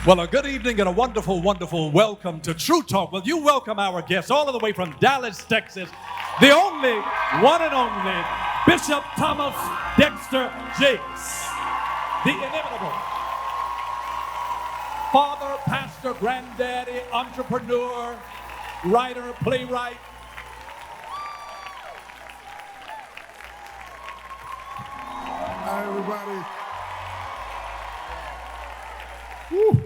Well, a good evening and a wonderful, wonderful welcome to True Talk. Will you welcome our guests all the way from Dallas, Texas, the only, one and only, Bishop Thomas Dexter Jakes, the inimitable father, pastor, granddaddy, entrepreneur, writer, playwright. Hi, everybody. Woo.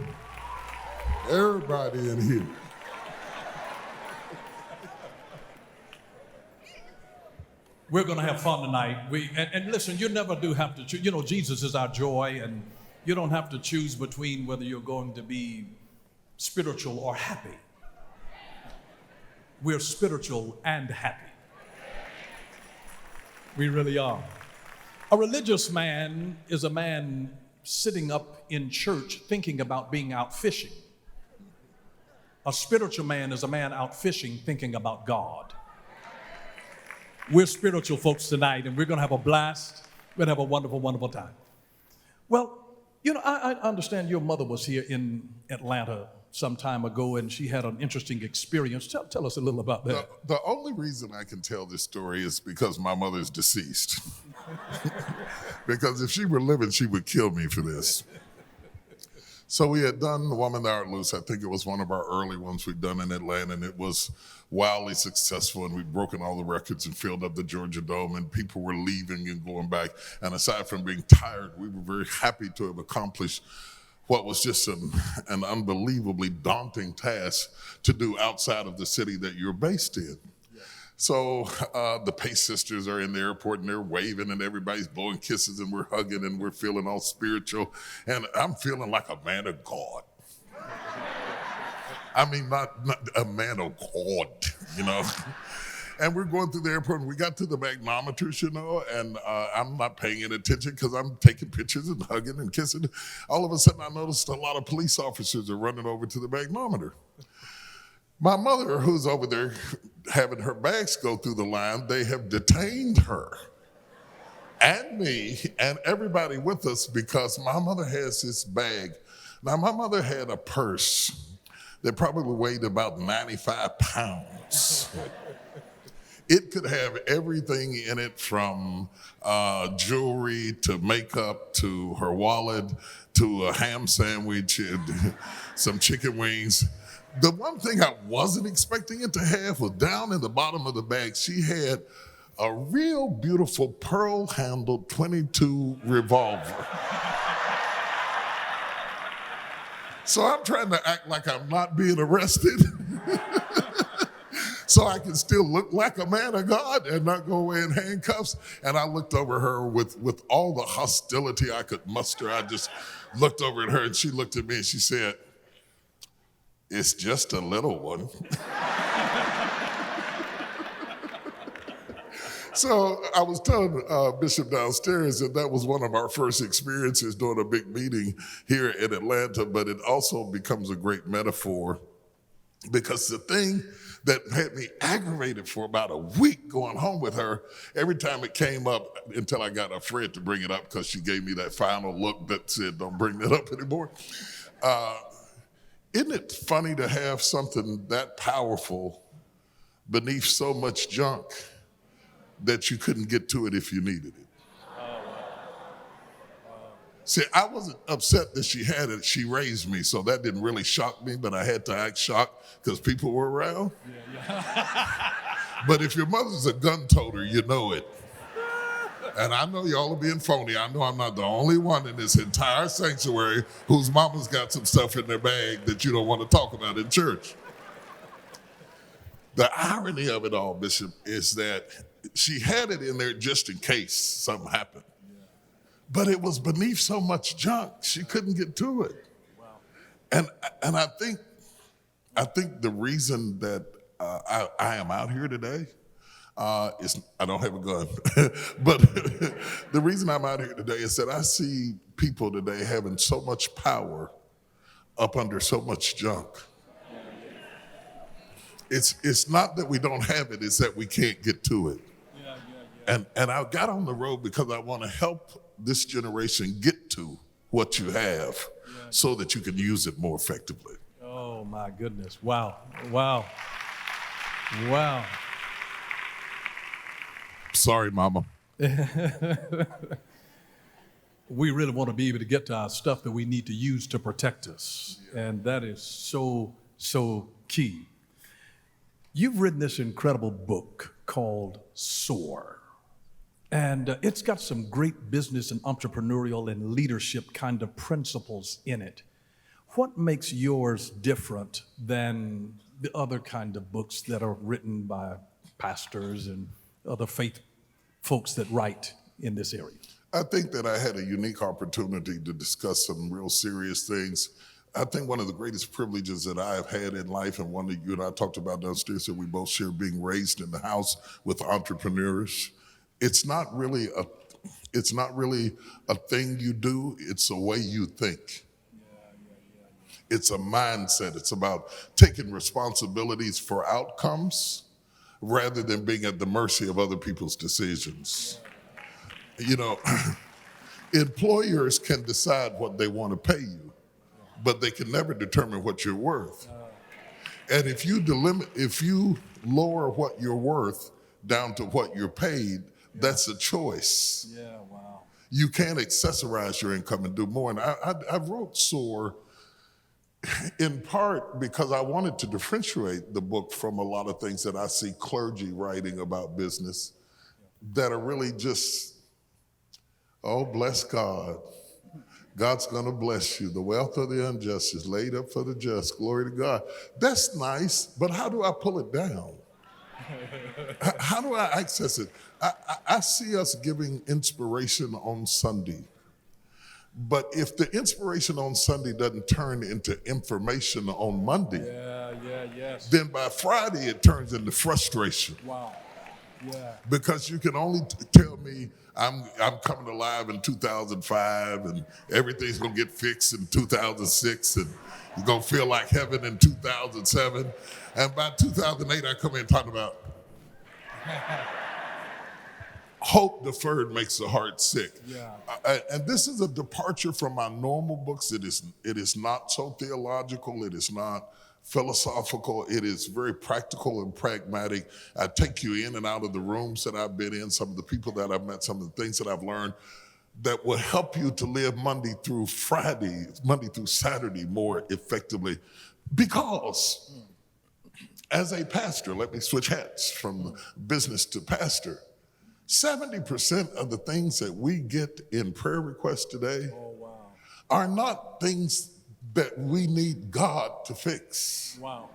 Everybody in here. We're going to have fun tonight. And listen, you never do have to choose. You know, Jesus is our joy, and you don't have to choose between whether you're going to be spiritual or happy. We're spiritual and happy. We really are. A religious man is a man sitting up in church thinking about being out fishing. A spiritual man is a man out fishing thinking about God. We're spiritual folks tonight, and we're going to have a blast. We're going to have a wonderful, wonderful time. Well, you know, I understand your mother was here in Atlanta some time ago, and she had an interesting experience. Tell us a little about that. The only reason I can tell this story is because my mother's deceased. Because if she were living, she would kill me for this. So we had done The Woman Thou Art Loose. I think it was one of our early ones we'd done in Atlanta, and it was wildly successful, and we'd broken all the records and filled up the Georgia Dome, and people were leaving and going back. And aside from being tired, we were very happy to have accomplished what was just an unbelievably daunting task to do outside of the city that you're based in. So the Pace sisters are in the airport and they're waving and everybody's blowing kisses and we're hugging and we're feeling all spiritual. And I'm feeling like a man of God. I mean, not a man of God, you know. And we're going through the airport and we got to the magnometers, you know, and I'm not paying any attention because I'm taking pictures and hugging and kissing. All of a sudden I noticed a lot of police officers are running over to the magnometer. My mother, who's over there having her bags go through the line, they have detained her and me and everybody with us because my mother has this bag. Now, my mother had a purse that probably weighed about 95 pounds. It could have everything in it from jewelry to makeup to her wallet to a ham sandwich and some chicken wings. The one thing I wasn't expecting it to have was down in the bottom of the bag, she had a real beautiful pearl-handled .22 revolver. So I'm trying to act like I'm not being arrested so I can still look like a man of God and not go away in handcuffs. And I looked over her with all the hostility I could muster. I just looked over at her and she looked at me and she said, "It's just a little one." So I was telling Bishop downstairs that was one of our first experiences doing a big meeting here in Atlanta, but it also becomes a great metaphor because the thing that had me aggravated for about a week going home with her, every time it came up, until I got afraid to bring it up because she gave me that final look that said, "Don't bring that up anymore." Isn't it funny to have something that powerful beneath so much junk that you couldn't get to it if you needed it? See, I wasn't upset that she had it. She raised me, so that didn't really shock me, but I had to act shocked because people were around. But if your mother's a gun toter, you know it. And I know y'all are being phony. I know I'm not the only one in this entire sanctuary whose mama's got some stuff in their bag that you don't want to talk about in church. The irony of it all, Bishop, is that she had it in there just in case something happened. But it was beneath so much junk, she couldn't get to it. Wow. And I think the reason that I am out here today is I don't have a gun. But the reason I'm out here today is that I see people today having so much power up under so much junk. It's not that we don't have it, it's that we can't get to it. And I got on the road because I want to help this generation get to what you have so that you can use it more effectively. Oh my goodness. Wow. Wow. Wow. Sorry, Mama. We really want to be able to get to our stuff that we need to use to protect us. And that is so, so key. You've written this incredible book called Soar. And it's got some great business and entrepreneurial and leadership kind of principles in it. What makes yours different than the other kind of books that are written by pastors and other faith folks that write in this area? I think that I had a unique opportunity to discuss some real serious things. I think one of the greatest privileges that I have had in life, and one that you and I talked about downstairs, that we both share, being raised in the house with entrepreneurs. It's not really a thing you do, it's a way you think. It's a mindset. It's about taking responsibilities for outcomes rather than being at the mercy of other people's decisions. You know, employers can decide what they want to pay you, but they can never determine what you're worth. And if you lower what you're worth down to what you're paid, that's a choice. Yeah, wow. You can't accessorize your income and do more. And I wrote SOAR in part because I wanted to differentiate the book from a lot of things that I see clergy writing about business that are really just, oh, bless God. God's gonna bless you. The wealth of the unjust is laid up for the just. Glory to God. That's nice, but how do I pull it down? How do I access it? I see us giving inspiration on Sunday. But if the inspiration on Sunday doesn't turn into information on Monday, then by Friday it turns into frustration. Wow. Yeah. Because you can only tell me I'm coming alive in 2005 and everything's gonna get fixed in 2006 and you're gonna feel like heaven in 2007. And by 2008 I come in talking about hope deferred makes the heart sick. Yeah. And this is a departure from my normal books. It is not so theological. It is not philosophical. It is very practical and pragmatic. I take you in and out of the rooms that I've been in, some of the people that I've met, some of the things that I've learned that will help you to live Monday through Saturday more effectively. Because as a pastor, let me switch hats from business to pastor, 70% of the things that we get in prayer requests today are not things that we need God to fix. Wow.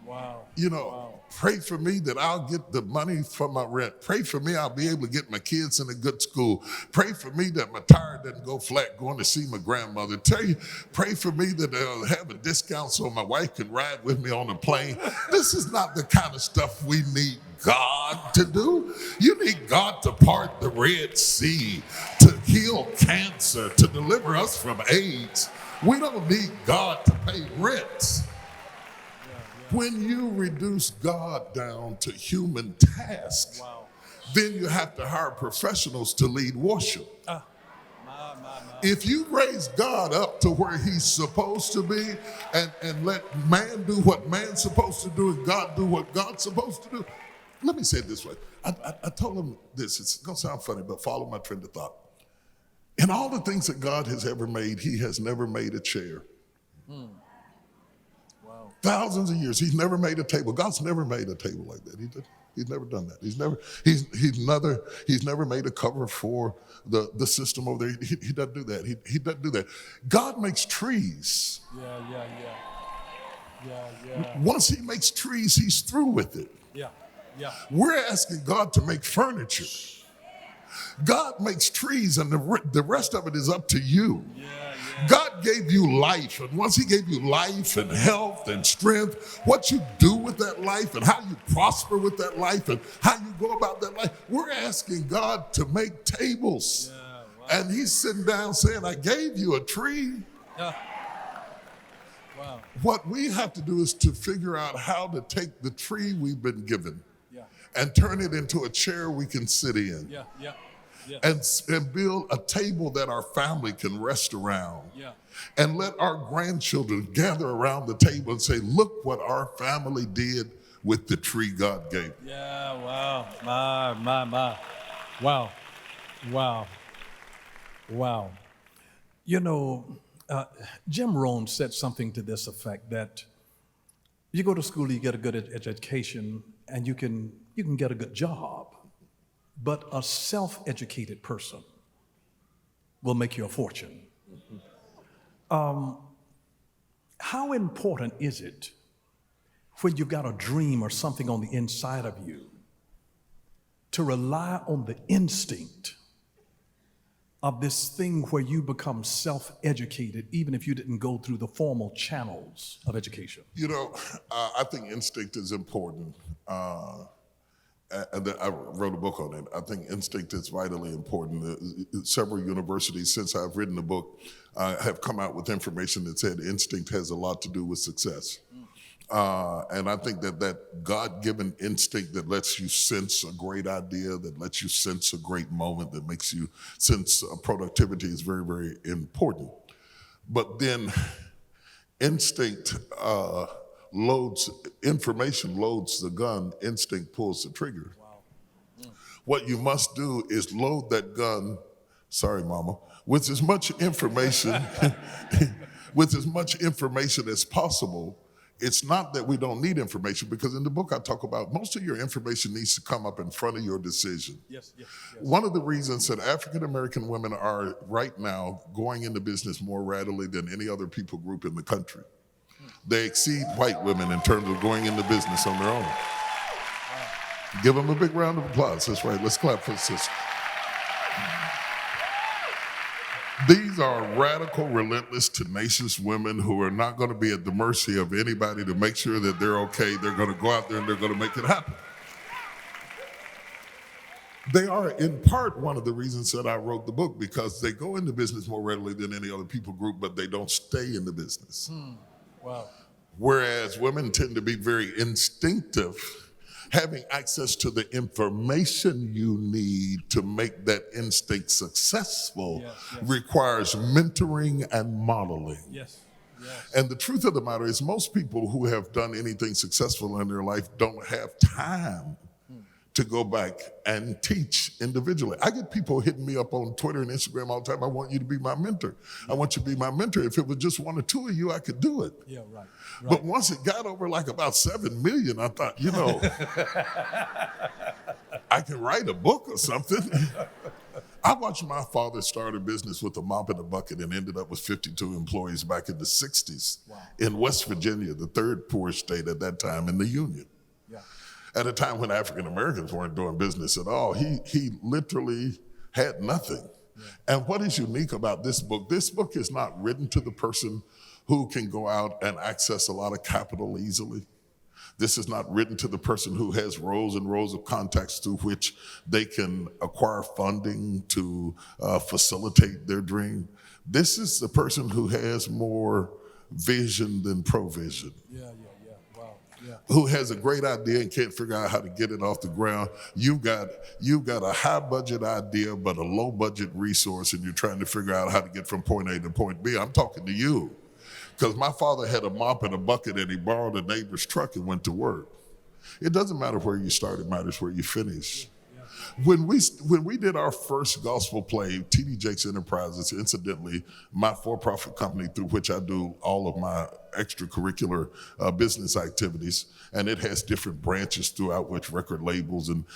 Wow. You know, pray for me that I'll get the money for my rent. Pray for me I'll be able to get my kids in a good school. Pray for me that my tire doesn't go flat going to see my grandmother. Pray for me that they'll have a discount so my wife can ride with me on a plane. This is not the kind of stuff we need God to do. You need God to part the Red Sea, to heal cancer, to deliver us from AIDS. We don't need God to pay rent. When you reduce God down to human tasks, then you have to hire professionals to lead worship. If you raise God up to where he's supposed to be and let man do what man's supposed to do and God do what God's supposed to do, let me say it this way. I told him this, it's gonna sound funny, but follow my trend of thought. In all the things that God has ever made, he has never made a chair. Thousands of years, he's never made a table. God's never made a table like that. He's never done that. He's never made a cover for the system over there. He doesn't do that. He doesn't do that. God makes trees. Once he makes trees, he's through with it. We're asking God to make furniture. God makes trees, and the rest of it is up to you. God gave you life, and once he gave you life and health and strength, what you do with that life and how you prosper with that life and how you go about that life, we're asking God to make tables. And he's sitting down saying, I gave you a tree. What we have to do is to figure out how to take the tree we've been given and turn it into a chair we can sit in. and build a table that our family can rest around. Yeah. And let our grandchildren gather around the table and say, look what our family did with the tree God gave. Yeah, wow. My. Wow. Wow. Wow. You know, Jim Rohn said something to this effect, that you go to school, you get a good education, and you can get a good job, but a self-educated person will make you a fortune. How important is it when you've got a dream or something on the inside of you to rely on the instinct of this thing where you become self-educated, even if you didn't go through the formal channels of education? You know, I think instinct is important. And I wrote a book on it. I think instinct is vitally important. Several universities, since I've written the book, have come out with information that said instinct has a lot to do with success. And I think that God-given instinct that lets you sense a great idea, that lets you sense a great moment, that makes you sense productivity is very, very important. But then instinct loads the gun, instinct pulls the trigger. Wow. What you must do is load that gun, sorry mama, with as much information, as possible. It's not that we don't need information, because in the book I talk about most of your information needs to come up in front of your decision. Yes. One of the reasons that African American women are right now going into business more readily than any other people group in the country. They exceed white women in terms of going into business on their own. Give them a big round of applause. That's right. Let's clap for the sister. These are radical, relentless, tenacious women who are not going to be at the mercy of anybody to make sure that they're okay. They're going to go out there and they're going to make it happen. They are, in part, one of the reasons that I wrote the book, because they go into business more readily than any other people group, but they don't stay in the business. Wow. Whereas women tend to be very instinctive. Having access to the information you need to make that instinct successful requires mentoring and modeling. Yes. And the truth of the matter is, most people who have done anything successful in their life don't have time to go back and teach individually. I get people hitting me up on Twitter and Instagram all the time. I want you to be my mentor. I want you to be my mentor. If it was just one or two of you, I could do it. Yeah, right. But once it got over like about 7 million, I thought, you know, I can write a book or something. I watched my father start a business with a mop and a bucket and ended up with 52 employees back in the 60s in West Virginia, the third poorest state at that time in the Union. At a time when African Americans weren't doing business at all. He literally had nothing. And what is unique about this book is not written to the person who can go out and access a lot of capital easily. This is not written to the person who has rows and rows of contacts through which they can acquire funding to facilitate their dream. This is the person who has more vision than provision. Who has a great idea and can't figure out how to get it off the ground. You've got a high budget idea, but a low budget resource, and you're trying to figure out how to get from point A to point B. I'm talking to you, because my father had a mop and a bucket, and he borrowed a neighbor's truck and went to work. It doesn't matter where you start, it matters where you finish. When we did our first gospel play, TD Jakes Enterprises, incidentally, my for-profit company through which I do all of my extracurricular business activities, and it has different branches throughout, which record labels and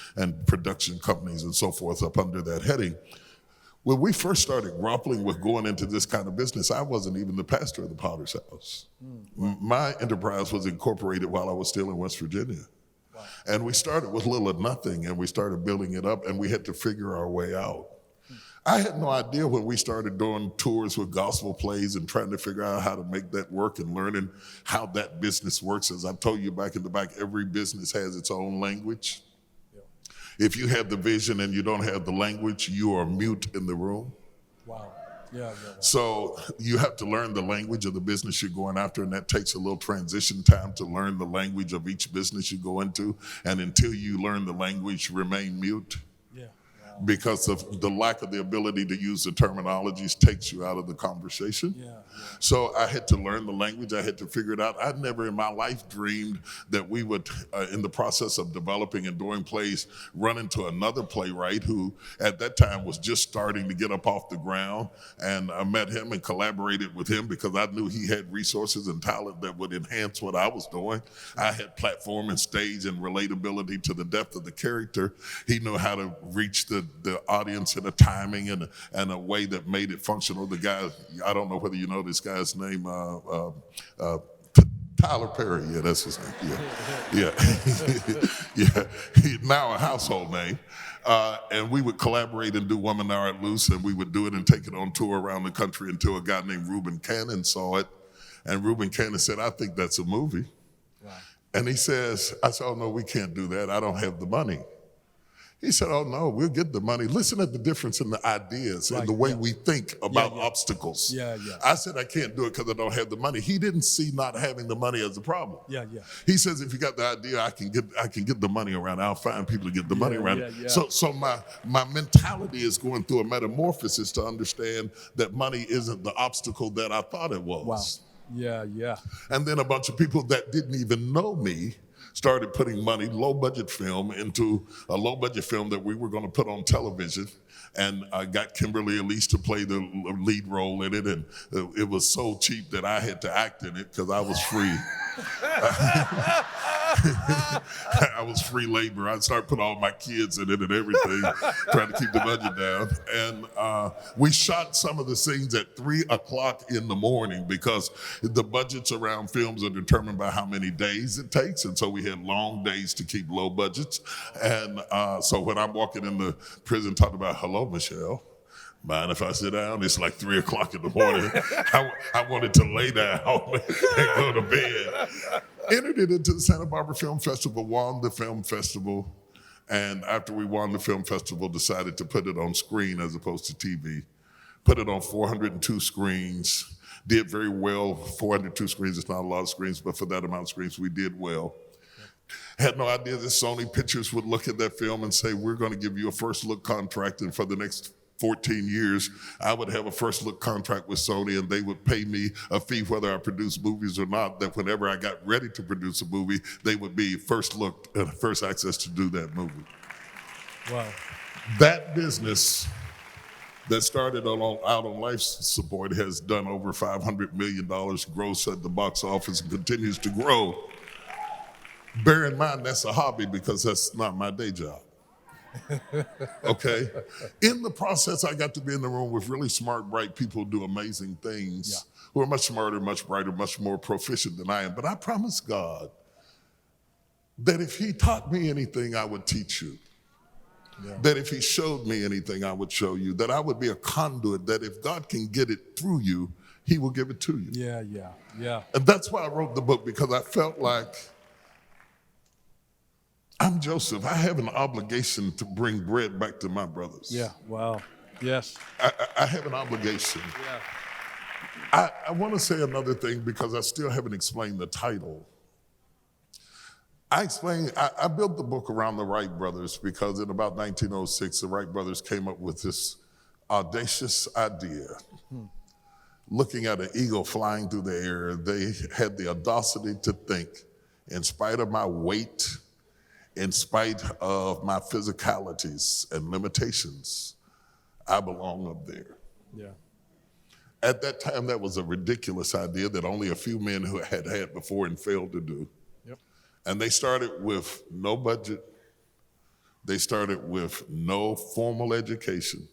production companies and so forth up under that heading. When we first started grappling with going into this kind of business, I wasn't even the pastor of the Potter's House. My enterprise was incorporated while I was still in West Virginia. And we started with little or nothing, and we started building it up, and we had to figure our way out. I had no idea when we started doing tours with gospel plays and trying to figure out how to make that work and learning how that business works. As I told you back in the back, every business has its own language. If you have the vision and you don't have the language, you are mute in the room. Wow. So you have to learn the language of the business you're going after, and that takes a little transition time to learn the language of each business you go into. And until you learn the language, remain mute. because of the lack of the ability to use the terminologies takes you out of the conversation. So I had to learn the language. I had to figure it out. I'd never in my life dreamed that we would, in the process of developing and doing plays, run into another playwright who at that time was just starting to get up off the ground. And I met him and collaborated with him because I knew he had resources and talent that would enhance what I was doing. I had platform and stage and relatability to the depth of the character. He knew how to reach the audience in a timing and a way that made it functional. The guy, I don't know whether you know this guy's name, Tyler Perry. Yeah, that's his name. Yeah. Now a household name. And we would collaborate and do Woman Thou Art Loose, and we would do it and take it on tour around the country until a guy named Reuben Cannon saw it. And Reuben Cannon said, I think that's a movie. Wow. And he says, I said, oh no, we can't do that. I don't have the money. He said, oh no, we'll get the money. Listen at the difference in the ideas and the way we think about obstacles. I said, I can't do it because I don't have the money. He didn't see not having the money as a problem. He says, if you got the idea, I can get the money around. I'll find people to get the money around. So my mentality is going through a metamorphosis to understand that money isn't the obstacle that I thought it was. And then a bunch of people that didn't even know me started putting money, low-budget film, into a low-budget film that we were going to put on television. And I got Kimberly Elise to play the lead role in it. And it was so cheap that I had to act in it because I was free. I was free labor. I started putting all my kids in it and everything, trying to keep the budget down. And we shot some of the scenes at 3 o'clock in the morning because the budgets around films are determined by how many days it takes. And so we had long days to keep low budgets. And so when I'm walking in the prison talking about, hello, Michelle, mind if I sit down? It's like 3 o'clock in the morning. I wanted to lay down and go to bed. Entered it into the Santa Barbara Film Festival, won the film festival, and after we won the film festival, decided to put it on screen as opposed to TV. Put it on 402 screens, did very well. 402 screens is not a lot of screens, but for that amount of screens, we did well. Had no idea that Sony Pictures would look at that film and say, we're going to give you a first look contract, and for the next 14 years, I would have a first look contract with Sony and they would pay me a fee whether I produce movies or not, that whenever I got ready to produce a movie, they would be first look and first access to do that movie. Wow. That business that started out on life support has done over $500 million gross at the box office and continues to grow. Bear in mind, that's a hobby because that's not my day job. Okay. In the process, I got to be in the room with really smart, bright people who do amazing things, who are much smarter, much brighter, much more proficient than I am. But I promise God that if he taught me anything, I would teach you. That if he showed me anything, I would show you. That I would be a conduit, that if God can get it through you, he will give it to you. And that's why I wrote the book, because I felt like I'm Joseph. I have an obligation to bring bread back to my brothers. Wow. Yes. I have an obligation. I want to say another thing because I still haven't explained the title. I built the book around the Wright Brothers because in about 1906, the Wright Brothers came up with this audacious idea. Looking at an eagle flying through the air, they had the audacity to think, in spite of my weight, in spite of my physicalities and limitations, I belong up there. At that time, that was a ridiculous idea that only a few men who had before and failed to do. And they started with no budget. They started with no formal education,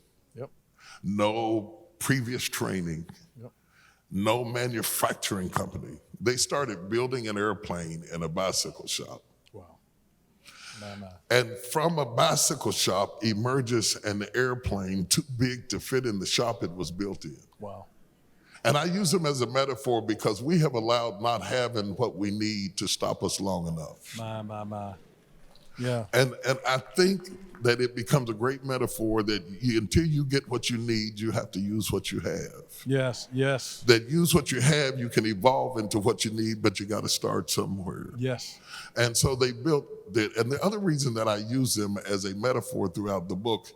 no previous training, no manufacturing company. They started building an airplane in a bicycle shop. And from a bicycle shop emerges an airplane too big to fit in the shop it was built in. And I use them as a metaphor because we have allowed not having what we need to stop us long enough. And I think that it becomes a great metaphor that until you get what you need, you have to use what you have. That use what you have, you can evolve into what you need, but you got to start somewhere. And so they built that. And the other reason that I use them as a metaphor throughout the book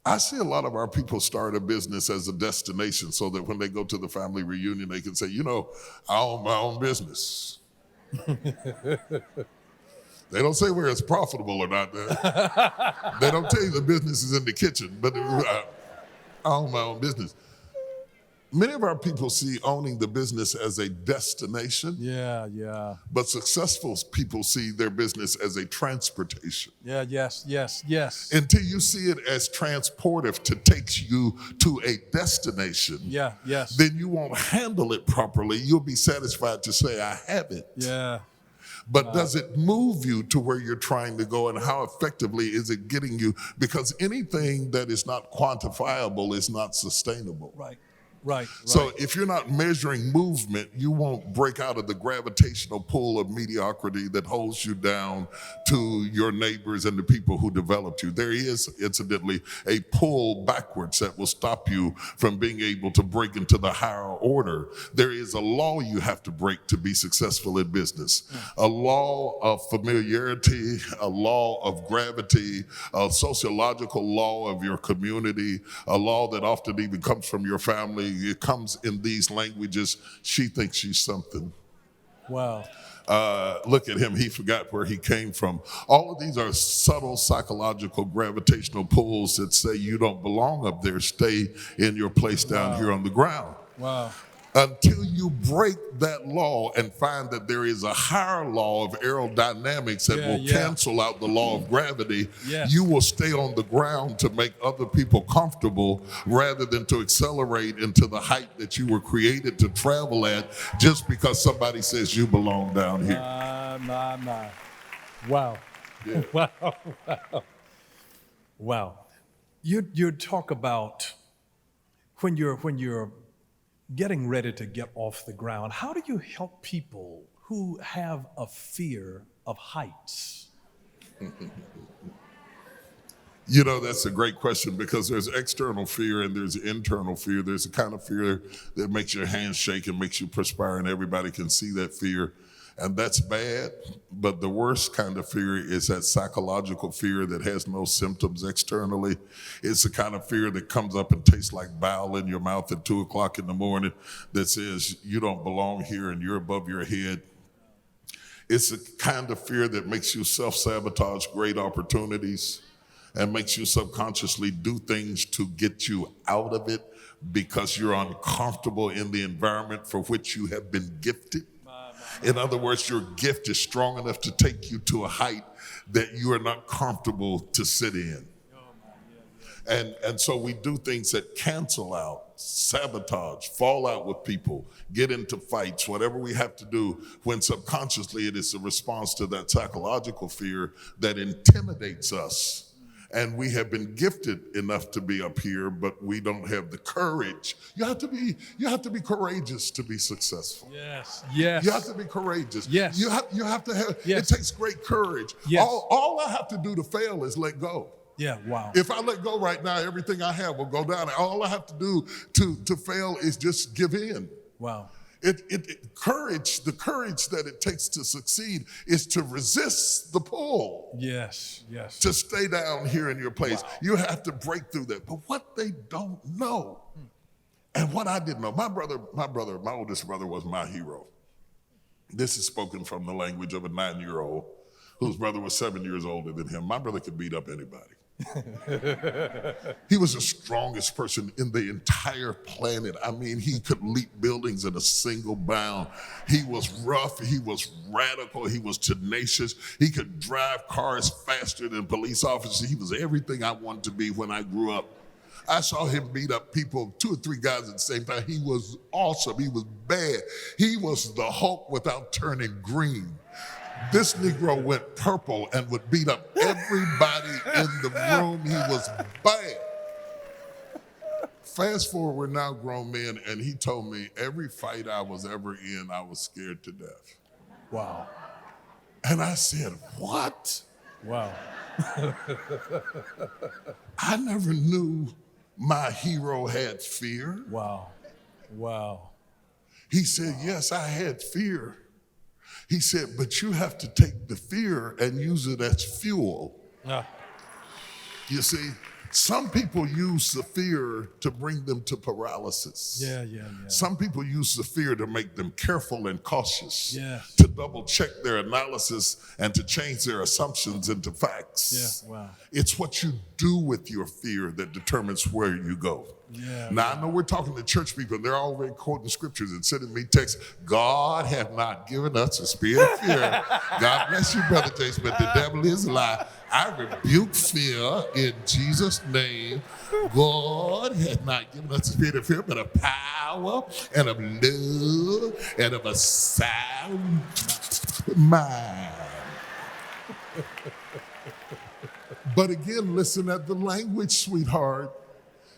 I see a lot of our people start a business as a destination so that when they go to the family reunion, they can say, you know, I own my own business. They don't say where it's profitable or not. They don't tell you the business is in the kitchen, but I own my own business. Many of our people see owning the business as a destination. Yeah. But successful people see their business as a transportation. Yeah, yes. Until you see it as transportive to take you to a destination, Yes. then you won't handle it properly. You'll be satisfied to say, I have it. Yeah. But does it move you to where you're trying to go, and how effectively is it getting you? Because anything that is not quantifiable is not sustainable. Right. So if you're not measuring movement, you won't break out of the gravitational pull of mediocrity that holds you down to your neighbors and the people who developed you. There is, incidentally, a pull backwards that will stop you from being able to break into the higher order. There is a law you have to break to be successful in business. A law of familiarity, a law of gravity, a sociological law of your community, a law that often even comes from your family. It comes in these languages. She thinks she's something. Wow. Look at him. He forgot where he came from. All of these are subtle psychological gravitational pulls that say you don't belong up there. Stay in your place down here on the ground. Wow. Until you break that law and find that there is a higher law of aerodynamics that will cancel out the law of gravity, you will stay on the ground to make other people comfortable rather than to accelerate into the height that you were created to travel at just because somebody says you belong down here. My. Wow. Yeah. Wow. You talk about when you're getting ready to get off the ground, how do you help people who have a fear of heights? You know, that's a great question, because there's external fear and there's internal fear. There's a kind of fear that makes your hands shake and makes you perspire, and everybody can see that fear. And that's bad, but the worst kind of fear is that psychological fear that has no symptoms externally. It's the kind of fear that comes up and tastes like bile in your mouth at 2 o'clock in the morning that says you don't belong here and you're above your head. It's the kind of fear that makes you self-sabotage great opportunities and makes you subconsciously do things to get you out of it because you're uncomfortable in the environment for which you have been gifted. In other words, your gift is strong enough to take you to a height that you are not comfortable to sit in. And so we do things that cancel out, sabotage, fall out with people, get into fights, whatever we have to do, when subconsciously it is a response to that psychological fear that intimidates us. And we have been gifted enough to be up here, but we don't have the courage. You have to be courageous to be successful. Yes. You have to be courageous. Yes. You have to have, Yes. It takes great courage. Yes. All I have to do to fail is let go. Yeah, wow. If I let go right now, everything I have will go down. All I have to do to fail is just give in. Wow. Courage, the courage that it takes to succeed is to resist the pull. Yes. To stay down here in your place. Wow. You have to break through that. But what they don't know, and what I didn't know, my oldest brother was my hero. This is spoken from the language of a 9-year-old whose brother was 7 years older than him. My brother could beat up anybody. He was the strongest person in the entire planet. I mean, he could leap buildings in a single bound. He was rough, he was radical, he was tenacious. He could drive cars faster than police officers. He was everything I wanted to be when I grew up. I saw him beat up people, 2 or 3 guys at the same time. He was awesome, he was bad. He was the Hulk without turning green. This Negro went purple and would beat up everybody in the room. He was bad. Fast forward, we're now grown men, and he told me every fight I was ever in, I was scared to death. Wow. And I said, what? Wow. I never knew my hero had fear. Wow. He said, yes, I had fear. He said, but you have to take the fear and use it as fuel. You see, Some people use the fear to bring them to paralysis. Yeah, yeah, yeah. Some people use the fear to make them careful and cautious, Yes. to double check their analysis and to change their assumptions into facts. Yeah, wow. It's what you do with your fear that determines where you go. Yeah. Now, I know we're talking to church people, and they're already quoting scriptures and sending me texts. God have not given us a spirit of fear. God bless you, Brother Jason, but the devil is a lie. I rebuke fear in Jesus' name. God has not given us a spirit of fear, but of power and of love and of a sound mind. But again, listen at the language, sweetheart.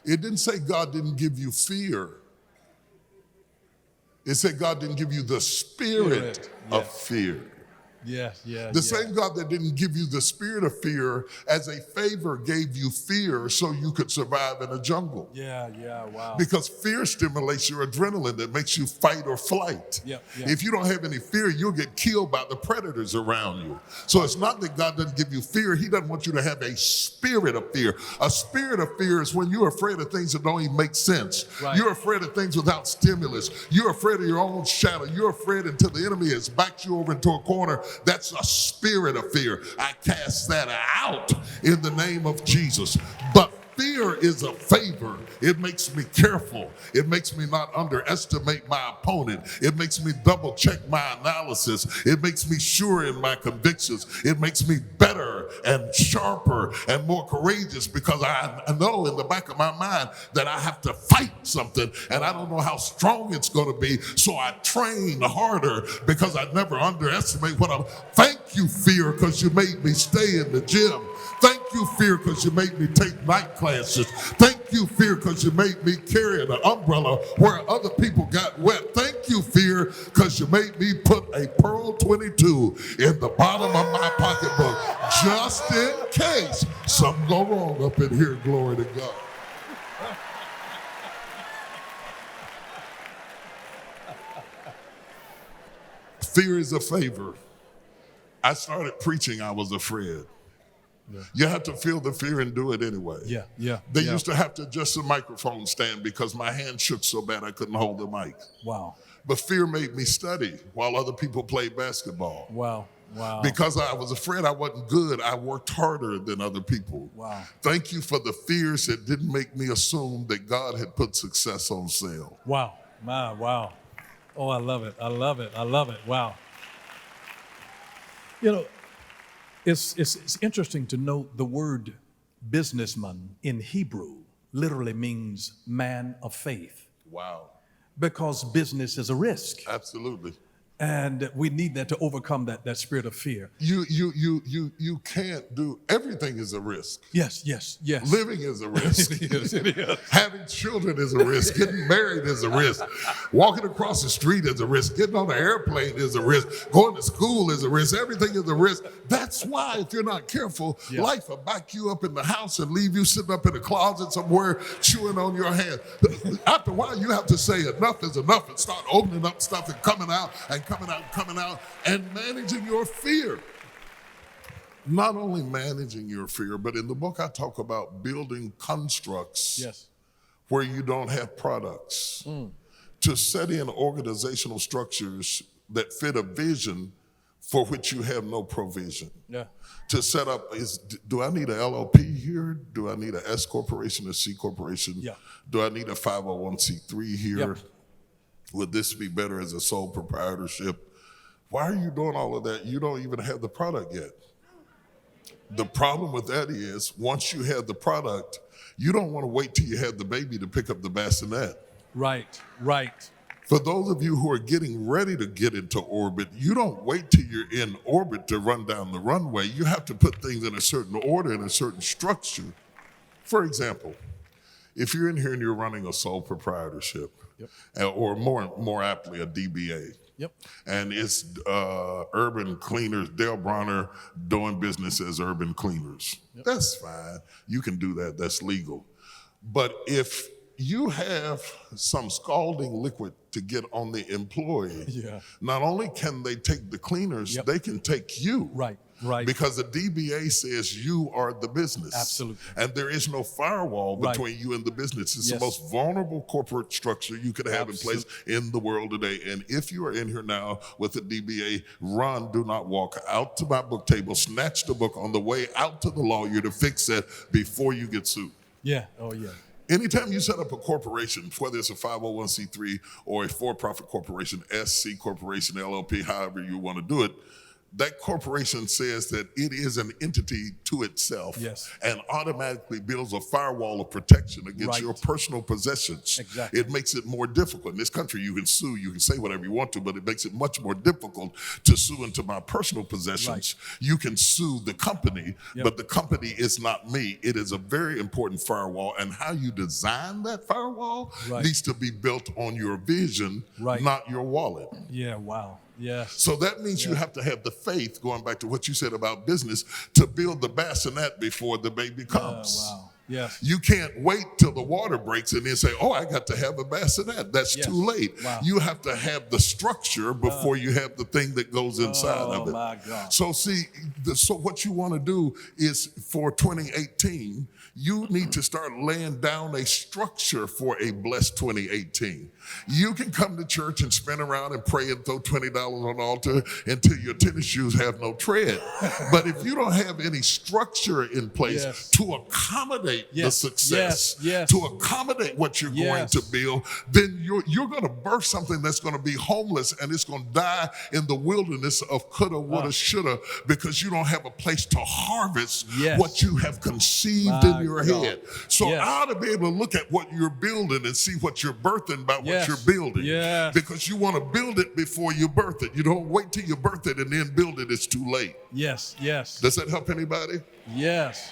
It didn't say God didn't give you fear. It said God didn't give you the spirit of fear. Yes, yeah. The same God that didn't give you the spirit of fear as a favor gave you fear so you could survive in a jungle. Yeah, yeah, wow. Because fear stimulates your adrenaline that makes you fight or flight. Yep, yep. If you don't have any fear, you'll get killed by the predators around you. So it's not that God doesn't give you fear. He doesn't want you to have a spirit of fear. A spirit of fear is when you're afraid of things that don't even make sense. Right. You're afraid of things without stimulus. You're afraid of your own shadow. You're afraid until the enemy has backed you over into a corner. That's a spirit of fear. I cast that out in the name of Jesus. But fear is a favor. It makes me careful. It makes me not underestimate my opponent. It makes me double check my analysis. It makes me sure in my convictions. It makes me better and sharper and more courageous because I know in the back of my mind that I have to fight something and I don't know how strong it's going to be. So I train harder because I never underestimate what I'm. Thank you, fear, because you made me stay in the gym. Thank you, fear, because you made me take night classes. Thank you, fear, because you made me carry an umbrella where other people got wet. Thank you, fear, because you made me put a Pearl 22 in the bottom of my pocketbook just in case something go wrong up in here. Glory to God. Fear is a favor. I started preaching, I was afraid. Yeah. You have to feel the fear and do it anyway. Yeah, yeah. They used to have to adjust the microphone stand because my hand shook so bad I couldn't hold the mic. Wow. But fear made me study while other people played basketball. Wow. Wow. Because I was afraid I wasn't good, I worked harder than other people. Wow. Thank you for the fears that didn't make me assume that God had put success on sale. Wow. Wow. Oh, I love it. I love it. I love it. Wow. You know, it's interesting to note the word businessman in Hebrew literally means man of faith. Wow. Because business is a risk. Absolutely. And we need that to overcome that spirit of fear. You can't do, everything is a risk. Yes. Living is a risk. It is. Having children is a risk. Getting married is a risk. Walking across the street is a risk. Getting on an airplane is a risk. Going to school is a risk. Everything is a risk. That's why if you're not careful, life will back you up in the house and leave you sitting up in a closet somewhere chewing on your hand. After a while, you have to say enough is enough and start opening up stuff and coming out and managing your fear. Not only managing your fear, but in the book I talk about building constructs where you don't have products. To set in organizational structures that fit a vision for which you have no provision. Yeah. To set up do I need a LLP here? Do I need an S corporation, a C corporation? Yeah. Do I need a 501c3 here? Yep. Would this be better as a sole proprietorship? Why are you doing all of that? You don't even have the product yet. The problem with that is once you have the product, you don't want to wait till you have the baby to pick up the bassinet. Right. For those of you who are getting ready to get into orbit, you don't wait till you're in orbit to run down the runway. You have to put things in a certain order, in a certain structure. For example, if you're in here and you're running a sole proprietorship, or more aptly, a DBA. And it's Urban Cleaners, Dale Bronner doing business as Urban Cleaners. That's fine. You can do that. That's legal. But if you have some scalding liquid to get on the employee, not only can they take the cleaners, they can take you. Right. Right. Because the DBA says you are the business. Absolutely. And there is no firewall Right. between you and the business. It's Yes. the most vulnerable corporate structure you could have in place in the world today. And if you are in here now with a DBA, run, do not walk out to my book table, snatch the book on the way out to the lawyer to fix it before you get sued. Yeah. Oh, yeah. Anytime you set up a corporation, whether it's a 501c3 or a for-profit corporation, SC corporation, LLP, however you want to do it, that corporation says that it is an entity to itself. Yes. And automatically builds a firewall of protection against Right. your personal possessions. Exactly. It makes it more difficult. In this country, you can sue, you can say whatever you want to, but it makes it much more difficult to sue into my personal possessions. Right. You can sue the company, Yep. but the company is not me. It is a very important firewall, and how you design that firewall Right. needs to be built on your vision, Right. not your wallet. Yeah. Wow. Yes. So that means you have to have the faith, going back to what you said about business, to build the bassinet before the baby comes. Wow. Yes. You can't wait till the water breaks and then say, oh, I got to have a bassinet. That's Yes. too late. Wow. You have to have the structure before you have the thing that goes inside of it. Oh, my God. So see, so what you want to do is for 2018, you need to start laying down a structure for a blessed 2018. You can come to church and spin around and pray and throw $20 on the altar until your tennis shoes have no tread. But if you don't have any structure in place Yes. to accommodate the Yes. success, Yes. Yes. to accommodate what you're going Yes. to build, then you're going to birth something that's going to be homeless, and it's going to die in the wilderness of coulda, woulda, shoulda, because you don't have a place to harvest Yes. what you have conceived My in your God. head. So Yes. I ought to be able to look at what you're building and see what you're birthing by Yes. what you're building. Yes. Because you want to build it before you birth it. You don't wait till you birth it and then build it. It's too late. Yes. Yes. Does that help anybody? Yes.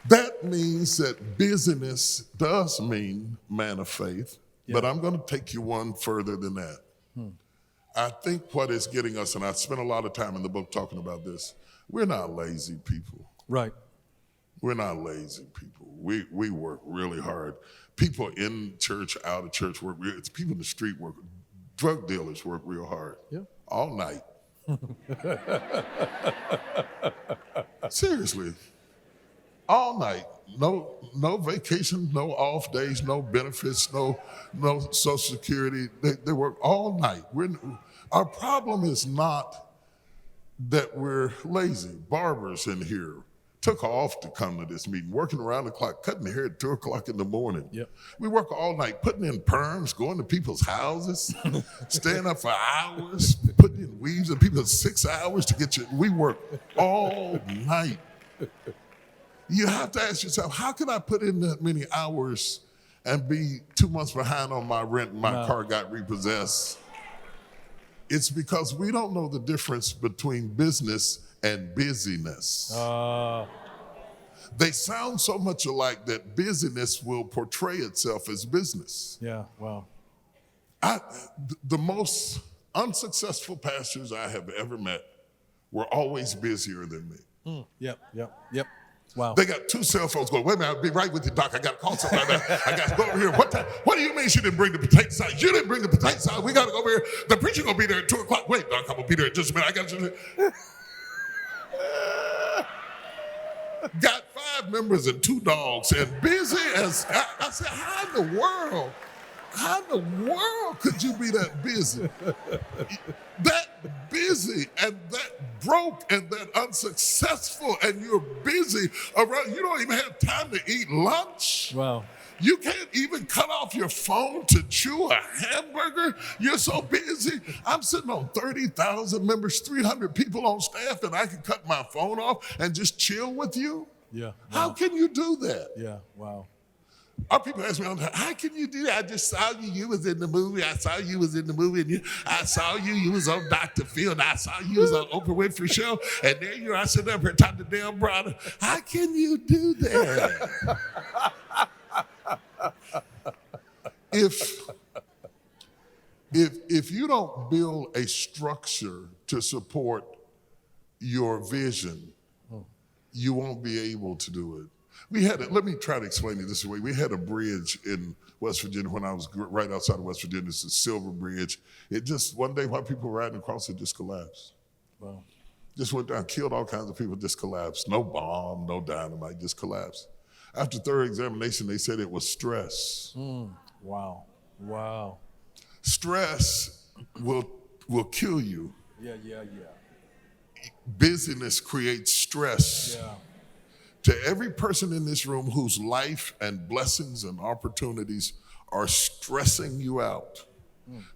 That means that busyness does mean man of faith, but Yeah. I'm going to take you one further than that. I think what is getting us, and I spent a lot of time in the book talking about this, we're not lazy people. Right. We're not lazy people. We work really hard. People in church, out of church work. It's people in the street work. Drug dealers work real hard. Yeah. All night. Seriously. All night. No vacation, no off days, no benefits, no Social Security. They work all night. Our problem is not that we're lazy. Barbers in here took off to come to this meeting, working around the clock, cutting hair at 2 o'clock in the morning. Yep. We work all night, putting in perms, going to people's houses, staying up for hours, putting in weaves in people 6 hours to get you. We work all night. You have to ask yourself, how can I put in that many hours and be 2 months behind on my rent and my car got repossessed? It's because we don't know the difference between business and busyness. They sound so much alike that busyness will portray itself as business. Yeah. Wow. The most unsuccessful pastors I have ever met were always busier than me. Yep. Yep. Yep. Wow. They got 2 cell phones going, wait a minute, I'll be right with you, Doc. I got to call somebody. I got to go over here. What do you mean she didn't bring the potato salad? You didn't bring the potato salad. We got to go over here. The preacher going to be there at 2 o'clock. Wait, Doc, I'm going to be there in just a minute. I got to got 5 members and 2 dogs and busy as, I said, how in the world could you be that busy? That busy and that broke and that unsuccessful, and you're busy around, you don't even have time to eat lunch. Wow. You can't even cut off your phone to chew a hamburger. You're so busy. I'm sitting on 30,000 members, 300 people on staff, and I can cut my phone off and just chill with you? Yeah. How can you do that? Yeah. Wow. Our people ask me all the time, how can you do that? I just saw you. You was in the movie. I saw you was in the movie. And I saw you. You was on Dr. Phil. And I saw you was on Oprah Winfrey Show. And there you are sitting up here talking to damn Bronner. How can you do that? If you don't build a structure to support your vision, you won't be able to do it. Let me try to explain it this way. We had a bridge in West Virginia when I was right outside of West Virginia. It's a silver bridge. It just, one day while people were riding across, it just collapsed. Wow. Just went down, killed all kinds of people, just collapsed. No bomb, no dynamite, just collapsed. After thorough examination, they said it was stress. Wow. Wow. Stress will kill you. Yeah. Busyness creates stress. Yeah. To every person in this room whose life and blessings and opportunities are stressing you out,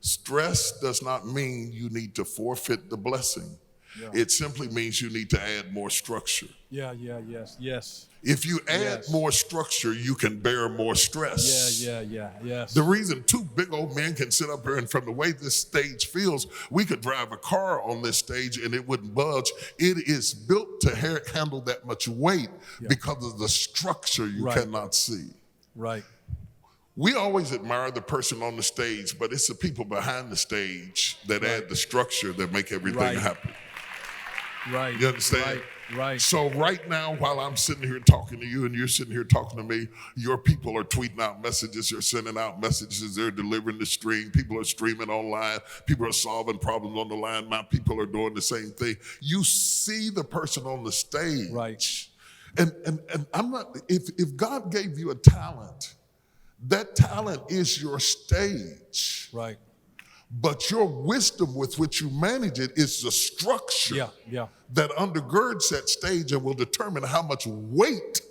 stress does not mean you need to forfeit the blessing. Yeah. It simply means you need to add more structure. Yes. If you add Yes. more structure, you can bear more stress. Yes. The reason two big old men can sit up here, and from the way this stage feels, we could drive a car on this stage and it wouldn't budge. It is built to handle that much weight because of the structure you cannot see. Right. We always admire the person on the stage, but it's the people behind the stage that add the structure that make everything happen. Right. You understand? Right. So right now, while I'm sitting here talking to you and you're sitting here talking to me, your people are tweeting out messages, they're sending out messages, they're delivering the stream, people are streaming online, people are solving problems on the line, my people are doing the same thing. You see the person on the stage. Right. And I'm not, if God gave you a talent, that talent is your stage. Right. But your wisdom with which you manage it is the structure that undergirds that stage and will determine how much weight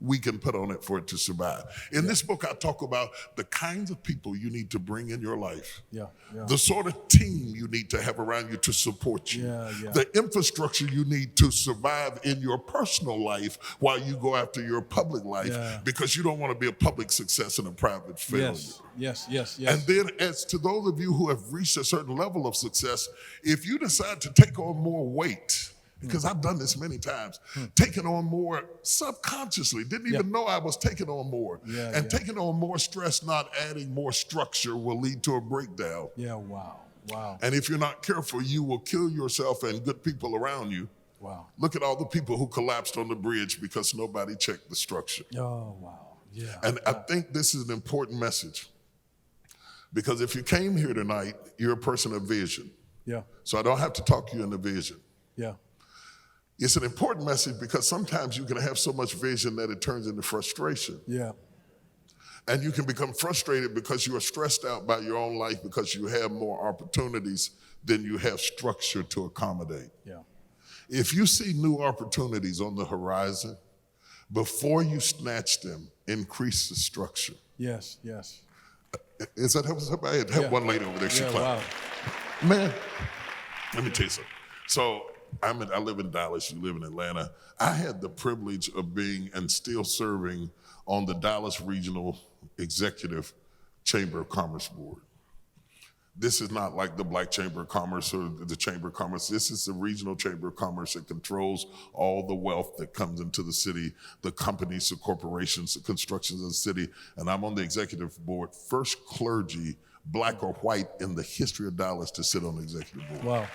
we can put on it for it to survive. In this book, I talk about the kinds of people you need to bring in your life, the sort of team you need to have around you to support you, the infrastructure you need to survive in your personal life while you go after your public life, because you don't want to be a public success and a private failure. Yes. And then as to those of you who have reached a certain level of success, if you decide to take on more weight, because I've done this many times, taking on more subconsciously, didn't even know I was taking on more. Taking on more stress, not adding more structure, will lead to a breakdown. Wow. And if you're not careful, you will kill yourself and good people around you. Wow. Look at all the people who collapsed on the bridge because nobody checked the structure. Oh, wow. Yeah. And I think this is an important message, because if you came here tonight, you're a person of vision. Yeah. So I don't have to talk you into vision. Yeah. It's an important message because sometimes you can have so much vision that it turns into frustration. Yeah. And you can become frustrated because you are stressed out by your own life because you have more opportunities than you have structure to accommodate. Yeah. If you see new opportunities on the horizon, before you snatch them, increase the structure. Yes. Is that helping somebody? Help one lady over there. She clapped. Wow. Man, let me tell you something. So I live in Dallas, you live in Atlanta. I had the privilege of being and still serving on the Dallas Regional Executive Chamber of Commerce Board. This is not like the Black Chamber of Commerce or the Chamber of Commerce. This is the Regional Chamber of Commerce that controls all the wealth that comes into the city, the companies, the corporations, the constructions of the city. And I'm on the executive board, first clergy, black or white, in the history of Dallas to sit on the executive board. Wow.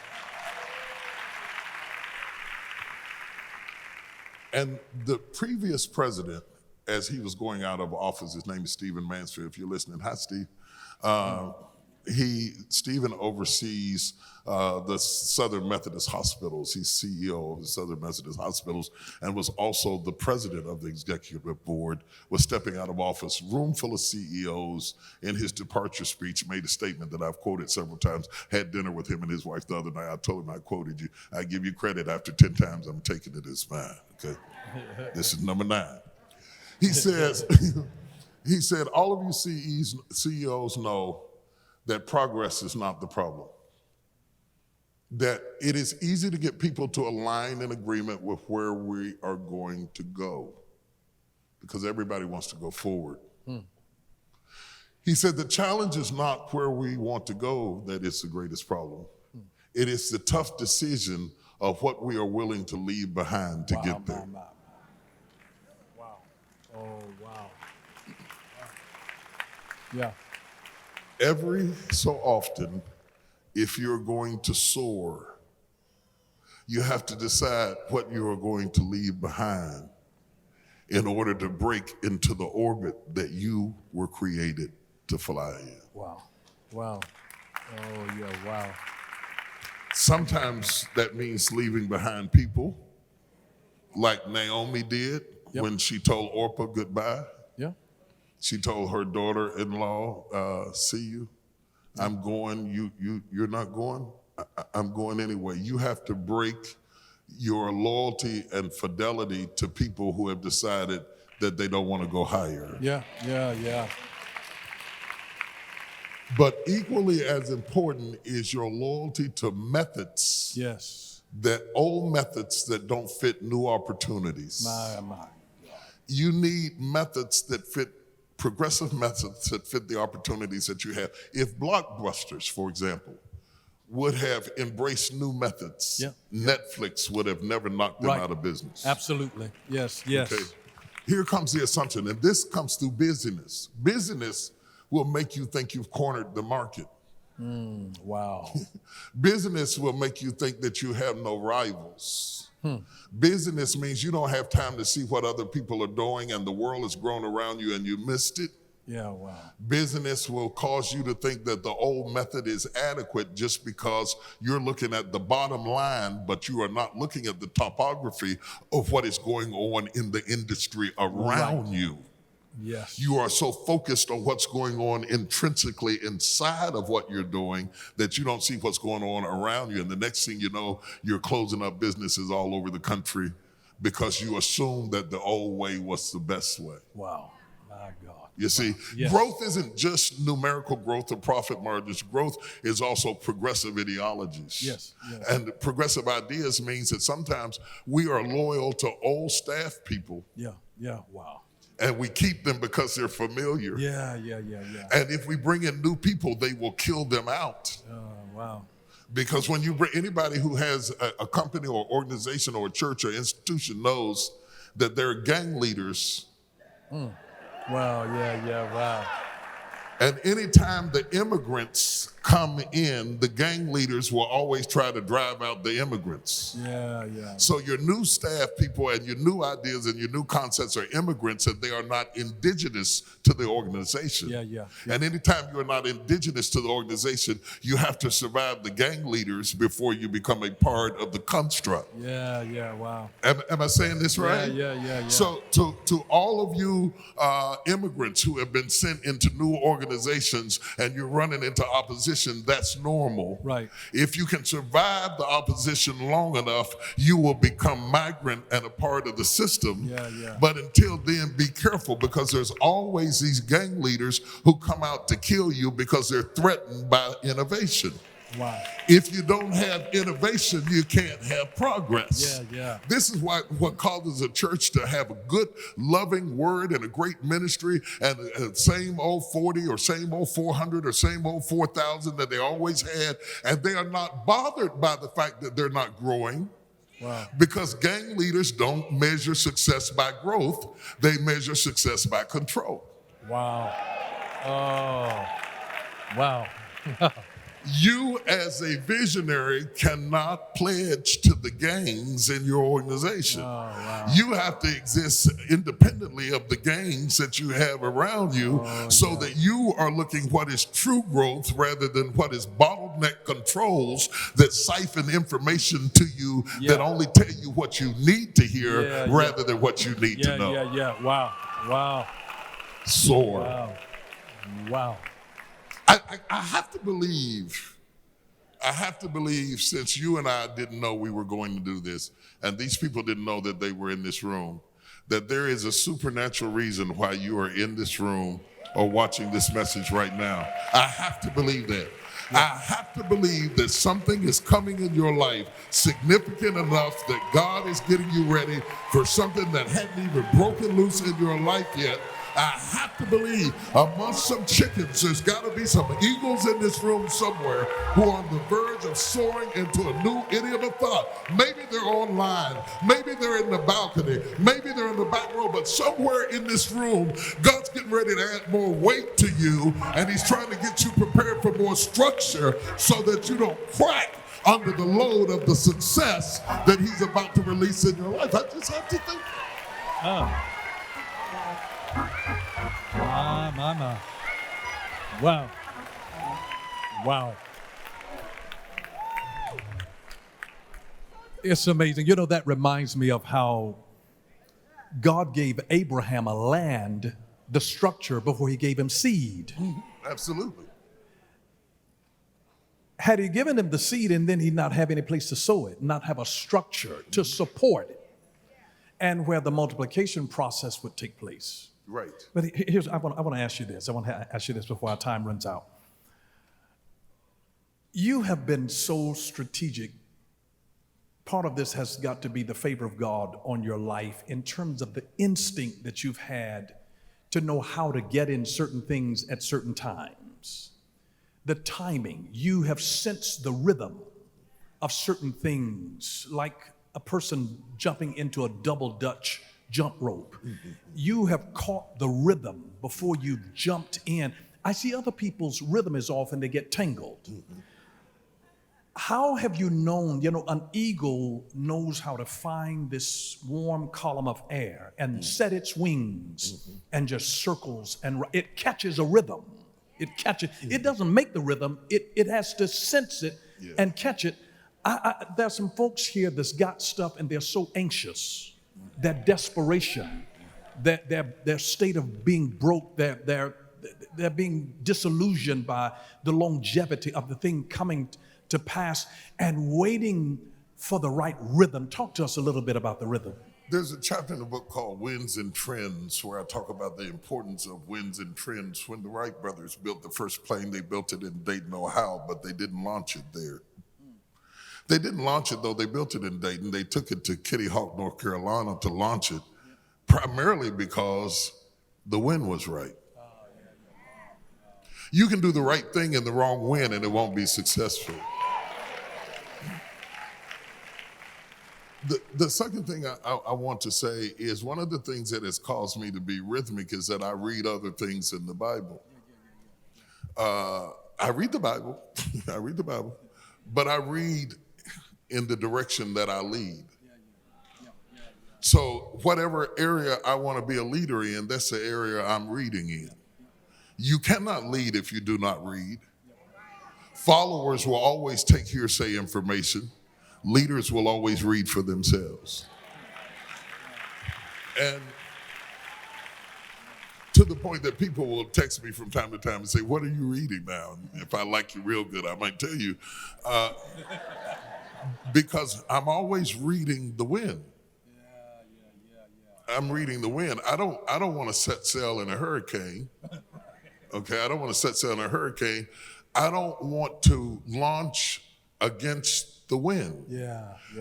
And the previous president, as he was going out of office, his name is Stephen Mansfield, if you're listening. Hi, Steve. Stephen oversees the Southern Methodist Hospitals. He's CEO of the Southern Methodist Hospitals and was also the president of the executive board, was stepping out of office. Room full of CEOs. In his departure speech, made a statement that I've quoted several times. Had dinner with him and his wife the other night. I told him I quoted you. I give you credit after 10 times. I'm taking it as fine, okay? This is number 9. He says, he said, all of you CEOs know that progress is not the problem. That it is easy to get people to align in agreement with where we are going to go, because everybody wants to go forward. He said the challenge is not where we want to go that is the greatest problem. It is the tough decision of what we are willing to leave behind to get there. Wow. Oh, wow. Yeah. Every so often, if you're going to soar, you have to decide what you are going to leave behind in order to break into the orbit that you were created to fly in. Wow. Oh, yeah, wow. Sometimes that means leaving behind people, like Naomi did when she told Orpah goodbye. Yeah. She told her daughter-in-law, see you. I'm going, you're not going? I'm going anyway. You have to break your loyalty and fidelity to people who have decided that they don't want to go higher. Yeah. But equally as important is your loyalty to methods. Yes. That old methods that don't fit new opportunities. My. You need methods that fit, progressive methods that fit the opportunities that you have. If Blockbusters, for example, would have embraced new methods, Netflix would have never knocked them out of business. Absolutely. Yes. Okay. Here comes the assumption, and this comes through busyness. Busyness will make you think you've cornered the market. Wow. Business will make you think that you have no rivals. Business means you don't have time to see what other people are doing and the world has grown around you and you missed it. Yeah, wow. Business will cause you to think that the old method is adequate just because you're looking at the bottom line, but you are not looking at the topography of what is going on in the industry around you. Yes. You are so focused on what's going on intrinsically inside of what you're doing that you don't see what's going on around you. And the next thing you know, you're closing up businesses all over the country because you assume that the old way was the best way. Wow. My God. You see, growth isn't just numerical growth or profit margins. Growth is also progressive ideologies. Yes. And progressive ideas means that sometimes we are loyal to old staff people. Yeah, wow. And we keep them because they're familiar. Yeah. And if we bring in new people, they will kill them out. Wow. Because when you bring anybody who has a company or organization or a church or institution knows that there are gang leaders. Wow, yeah, wow. And anytime the immigrants come in, the gang leaders will always try to drive out the immigrants. Yeah. So your new staff people and your new ideas and your new concepts are immigrants and they are not indigenous to the organization. Yeah. And anytime you're not indigenous to the organization, you have to survive the gang leaders before you become a part of the construct. Yeah, wow. Am I saying this right? Yeah. So to all of you immigrants who have been sent into new organizations and you're running into opposition, that's normal. Right. If you can survive the opposition long enough, you will become migrant and a part of the system. Yeah. But until then, be careful because there's always these gang leaders who come out to kill you because they're threatened by innovation. Wow. If you don't have innovation, you can't have progress. Yeah. This is what causes a church to have a good, loving word and a great ministry and the same old 40 or same old 400 or same old 4,000 that they always had, and they are not bothered by the fact that they're not growing. Wow. Because gang leaders don't measure success by growth, they measure success by control. Wow. Oh, wow. You as a visionary cannot pledge to the gangs in your organization. Oh, wow. You have to exist independently of the gangs that you have around you that you are looking what is true growth rather than what is bottleneck controls that siphon information to you that only tell you what you need to hear rather than what you need to know. Yeah. Wow. Soar. Wow. I have to believe, since you and I didn't know we were going to do this, and these people didn't know that they were in this room, that there is a supernatural reason why you are in this room or watching this message right now. I have to believe that. I have to believe that something is coming in your life significant enough that God is getting you ready for something that hadn't even broken loose in your life yet. I have to believe amongst some chickens, there's got to be some eagles in this room somewhere who are on the verge of soaring into a new idiom of thought. Maybe they're online. Maybe they're in the balcony. Maybe they're in the back row. But somewhere in this room, God's getting ready to add more weight to you, and he's trying to get you prepared for more structure so that you don't crack under the load of the success that he's about to release in your life. I just have to think. My. Wow. It's amazing. You know, that reminds me of how God gave Abraham a land, the structure, before he gave him seed. Absolutely. Had he given him the seed and then he'd not have any place to sow it, not have a structure to support it, and where the multiplication process would take place. Right. But here's, I want to ask you this. I want to ask you this before our time runs out. You have been so strategic. Part of this has got to be the favor of God on your life in terms of the instinct that you've had to know how to get in certain things at certain times. The timing, you have sensed the rhythm of certain things, like a person jumping into a double Dutch jump rope. You have caught the rhythm before you've jumped in. I see other people's rhythm is off and they get tangled. How have you known, you know, an eagle knows how to find this warm column of air and set its wings and just circles, and it catches a rhythm. It catches, it doesn't make the rhythm, it has to sense it and catch it. There's some folks here that's got stuff and they're so anxious, that desperation, that their state of being broke, they're being disillusioned by the longevity of the thing coming to pass and waiting for the right rhythm. Talk to us a little bit about the rhythm. There's a chapter in the book called Winds and Trends where I talk about the importance of winds and trends. When the Wright Brothers built the first plane, they built it in Dayton, Ohio, but they didn't launch it there. They didn't launch it, though. They built it in Dayton. They took it to Kitty Hawk, North Carolina to launch it, primarily because the wind was right. You can do the right thing in the wrong wind and it won't be successful. The second thing I want to say is one of the things that has caused me to be rhythmic is that I read other things in the Bible. I read the Bible, but I read in the direction that I lead. So whatever area I want to be a leader in, that's the area I'm reading in. You cannot lead if you do not read. Followers will always take hearsay information. Leaders will always read for themselves. And to the point that people will text me from time to time and say, "What are you reading now?" And if I like you real good, I might tell you. Because I'm always reading the wind. I'm reading the wind. I don't want to set sail in a hurricane. Okay, I don't want to set sail in a hurricane. I don't want to launch against the wind.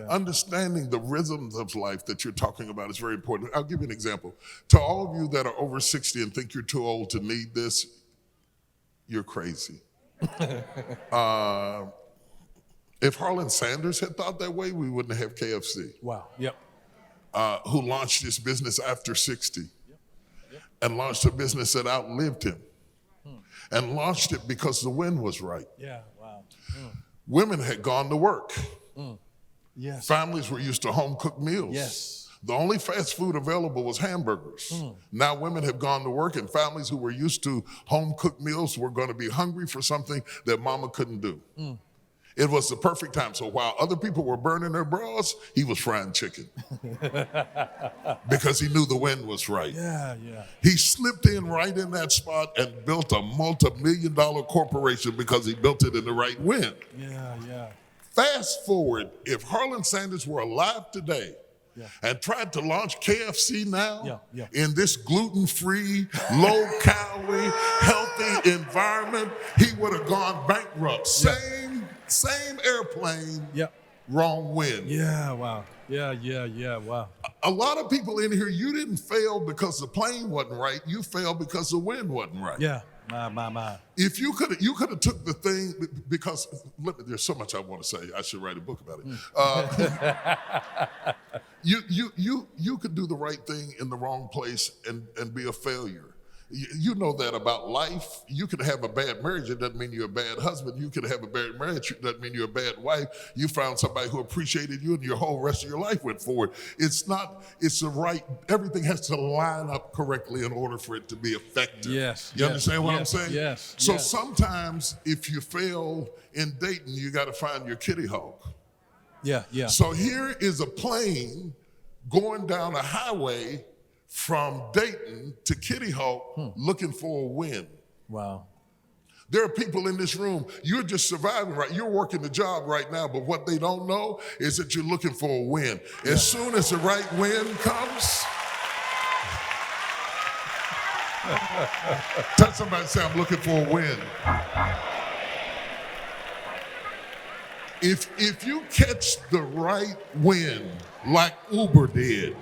Understanding the rhythms of life that you're talking about is very important. I'll give you an example. To all of you that are over 60 and think you're too old to need this, you're crazy. If Harlan Sanders had thought that way, we wouldn't have KFC. Wow. Yep. Who launched this business after 60 and launched a business that outlived him and launched it because the wind was right. Yeah. Wow. Women had gone to work. Yes. Families were used to home-cooked meals. Yes. The only fast food available was hamburgers. Now women have gone to work and families who were used to home-cooked meals were going to be hungry for something that mama couldn't do. It was the perfect time. So while other people were burning their bras, he was frying chicken because he knew the wind was right. He slipped in right in that spot and built a multi-million-dollar corporation because he built it in the right wind. Fast forward, if Harlan Sanders were alive today and tried to launch KFC now in this gluten-free, low-calorie, healthy environment, he would have gone bankrupt. Same airplane, wrong wind. Wow. Wow. A lot of people in here, you didn't fail because the plane wasn't right. You failed because the wind wasn't right. My. If you could have took the thing, because there's so much I want to say. I should write a book about it. You could do the right thing in the wrong place and be a failure. You know that about life. You can have a bad marriage, it doesn't mean you're a bad husband. You can have a bad marriage, it doesn't mean you're a bad wife. You found somebody who appreciated you and your whole rest of your life went forward. It's the right, everything has to line up correctly in order for it to be effective. You understand what I'm saying? So sometimes if you fail in dating, you got to find your kitty hawk. Yeah, yeah. So here is a plane going down a highway from Dayton to Kitty Hawk looking for a win. Wow. There are people in this room, you're just surviving, right? You're working the job right now, but what they don't know is that you're looking for a win. Yeah. As soon as the right win comes, tell somebody, say, I'm looking for a win. If you catch the right win, like Uber did,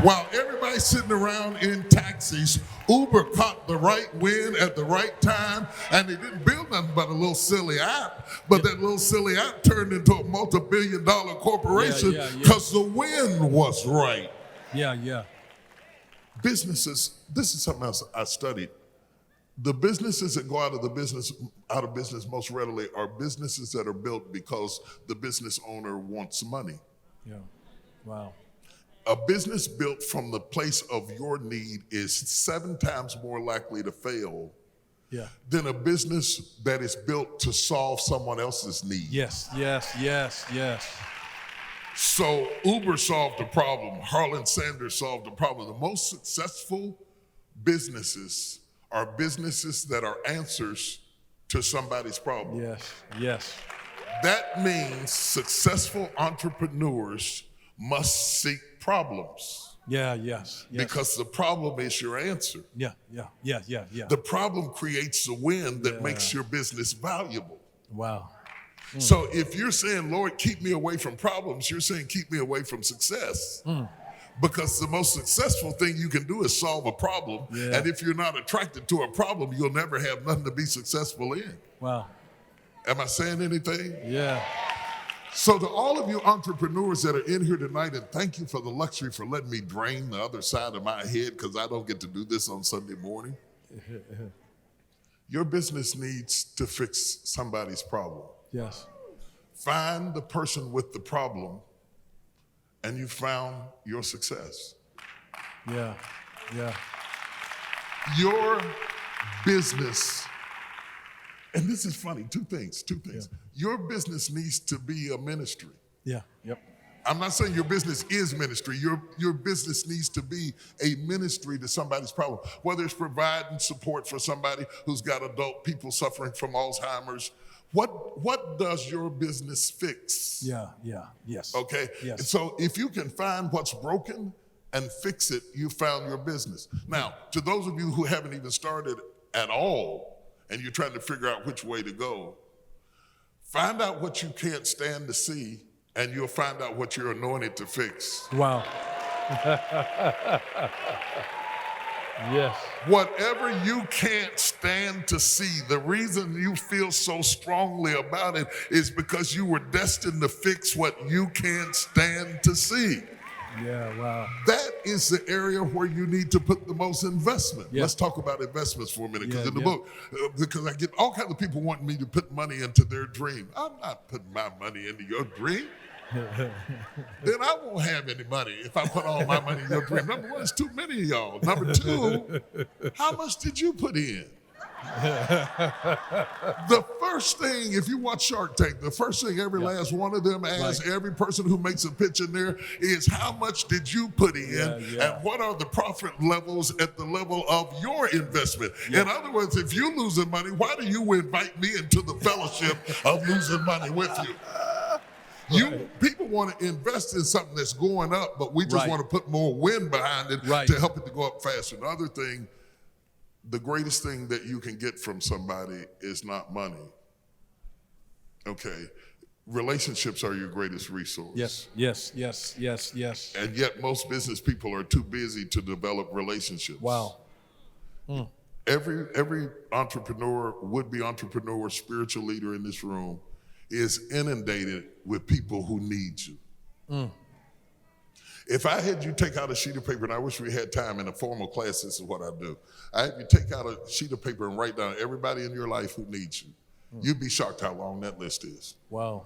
while everybody's sitting around in taxis, Uber caught the right win at the right time, and they didn't build nothing but a little silly app, but that little silly app turned into a multi-billion-dollar corporation because the win was right. Yeah, yeah. Businesses, this is something else I studied. The businesses that go out of business most readily are businesses that are built because the business owner wants money. Yeah. Wow. A business built from the place of your need is 7 times more likely to fail than a business that is built to solve someone else's need. Yes, yes, yes, yes. So Uber solved the problem. Harlan Sanders solved the problem. The most successful businesses are businesses that are answers to somebody's problem. Yes, yes. That means successful entrepreneurs must seek problems. Yeah, yes, yes. Because the problem is your answer. Yeah, yeah, yeah, yeah, yeah. The problem creates a win that makes your business valuable. Wow. So if you're saying, Lord, keep me away from problems, you're saying keep me away from success. Because the most successful thing you can do is solve a problem. Yeah. And if you're not attracted to a problem, you'll never have nothing to be successful in. Wow. Am I saying anything? Yeah. So to all of you entrepreneurs that are in here tonight, and thank you for the luxury for letting me drain the other side of my head because I don't get to do this on Sunday morning. Your business needs to fix somebody's problem. Yes. Find the person with the problem, and you found your success. Yeah, yeah. Your business, and this is funny, two things. Yeah. Your business needs to be a ministry. Yeah, yep. I'm not saying your business is ministry. Your business needs to be a ministry to somebody's problem, whether it's providing support for somebody who's got adult people suffering from Alzheimer's. What does your business fix? Yeah, yeah, yes. Okay? Yes. And so if you can find what's broken and fix it, you found your business. Now, to those of you who haven't even started at all, and you're trying to figure out which way to go, find out what you can't stand to see, and you'll find out what you're anointed to fix. Wow. Yes. Whatever you can't stand to see, the reason you feel so strongly about it is because you were destined to fix what you can't stand to see. Yeah, wow. That is the area where you need to put the most investment. Yeah. Let's talk about investments for a minute, because in the yeah. book, because I get all kinds of people wanting me to put money into their dream. I'm not putting my money into your dream. Then I won't have any money if I put all my money in your dream. Number one, it's too many of y'all. Number two, how much did you put in? The first thing, if you watch Shark Tank, the first thing every last one of them asks every person who makes a pitch in there is, how much did you put in? And what are the profit levels at the level of your investment? In other words, if you're losing money, why do you invite me into the fellowship of losing money with you? People want to invest in something that's going up, but we just want to put more wind behind it to help it to go up faster. The other thing, the greatest thing that you can get from somebody is not money. Okay, relationships are your greatest resource. Yes, yes, yes, yes, yes. And yet most business people are too busy to develop relationships. Wow. Every entrepreneur, would-be entrepreneur, spiritual leader in this room is inundated with people who need you. If I had you take out a sheet of paper, and I wish we had time in a formal class, this is what I do. I had you take out a sheet of paper and write down everybody in your life who needs you. You'd be shocked how long that list is. Wow.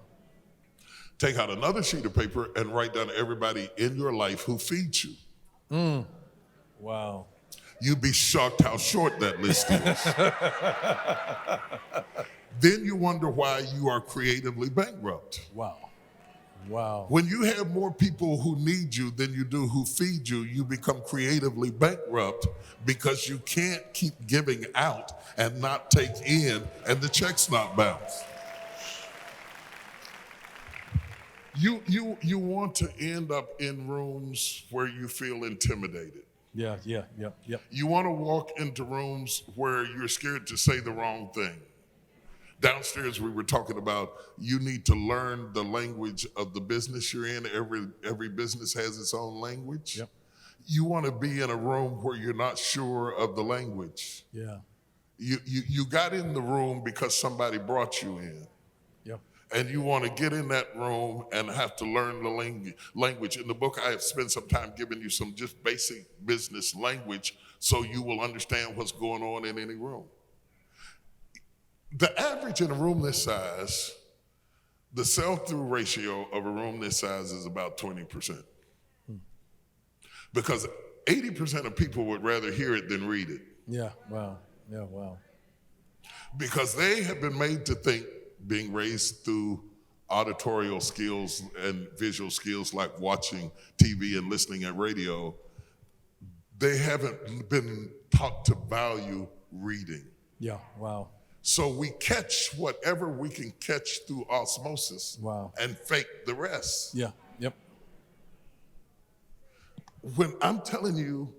Take out another sheet of paper and write down everybody in your life who feeds you. Wow. You'd be shocked how short that list is. Then you wonder why you are creatively bankrupt. Wow. Wow. When you have more people who need you than you do who feed you, you become creatively bankrupt because you can't keep giving out and not take in, and the check's not bounced. You want to end up in rooms where you feel intimidated. Yeah. You want to walk into rooms where you're scared to say the wrong thing. Downstairs, we were talking about you need to learn the language of the business you're in. Every business has its own language. Yep. You want to be in a room where you're not sure of the language. Yeah. You got in the room because somebody brought you in. Yep. And you want to get in that room and have to learn the language. In the book, I have spent some time giving you some just basic business language so you will understand what's going on in any room. The average in a room this size, the sell-through ratio of a room this size is about 20%. Because 80% of people would rather hear it than read it. Yeah. Wow. Yeah. Wow. Because they have been made to think, being raised through auditorial skills and visual skills like watching TV and listening at radio, they haven't been taught to value reading. Yeah. Wow. So we catch whatever we can catch through osmosis. Wow. And fake the rest. Yeah. Yep. When I'm telling you,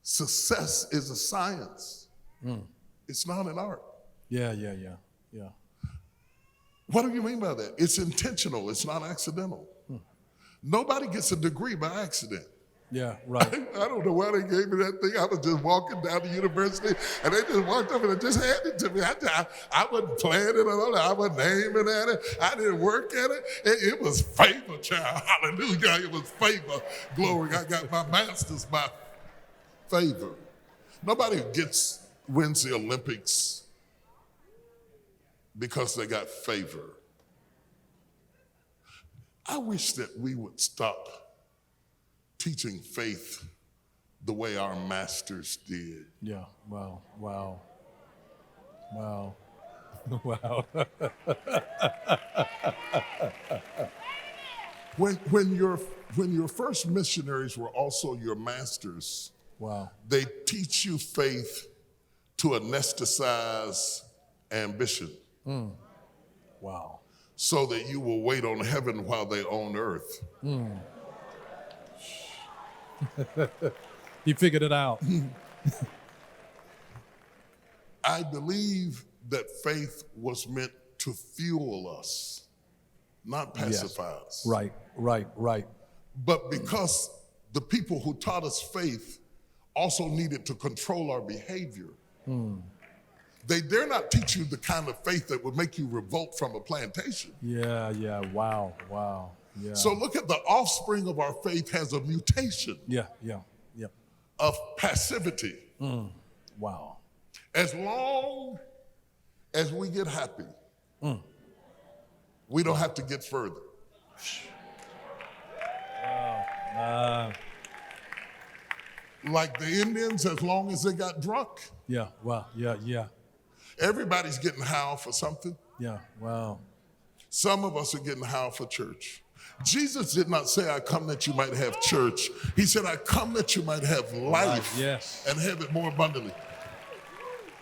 success is a science. It's not an art. Yeah. What do you mean by that? It's intentional. It's not accidental. Nobody gets a degree by accident. Yeah, right. I don't know why they gave me that thing. I was just walking down the university, and they just walked up and just handed it to me. I wasn't planning it on it. I wasn't aiming at it. I didn't work at it. It was favor, child. Hallelujah. It was favor. Glory. I got my master's by favor. Nobody wins the Olympics because they got favor. I wish that we would stop teaching faith the way our masters did. Yeah, wow. Wow. When your first missionaries were also your masters, Wow. they teach you faith to anesthetize ambition. Wow. So that you will wait on heaven while they own earth. He figured it out. I believe that faith was meant to fuel us, not pacify us. Right. But because the people who taught us faith also needed to control our behavior, they dare not teach you the kind of faith that would make you revolt from a plantation. Yeah, wow. Yeah. So look at the offspring of our faith has a mutation Yeah. of passivity. Wow. As long as we get happy, we don't have to get further. Like the Indians, as long as they got drunk. Yeah, wow. Yeah. Everybody's getting high for something. Yeah, wow. Some of us are getting high for church. Jesus did not say, I come that you might have church. He said, I come that you might have life and have it more abundantly.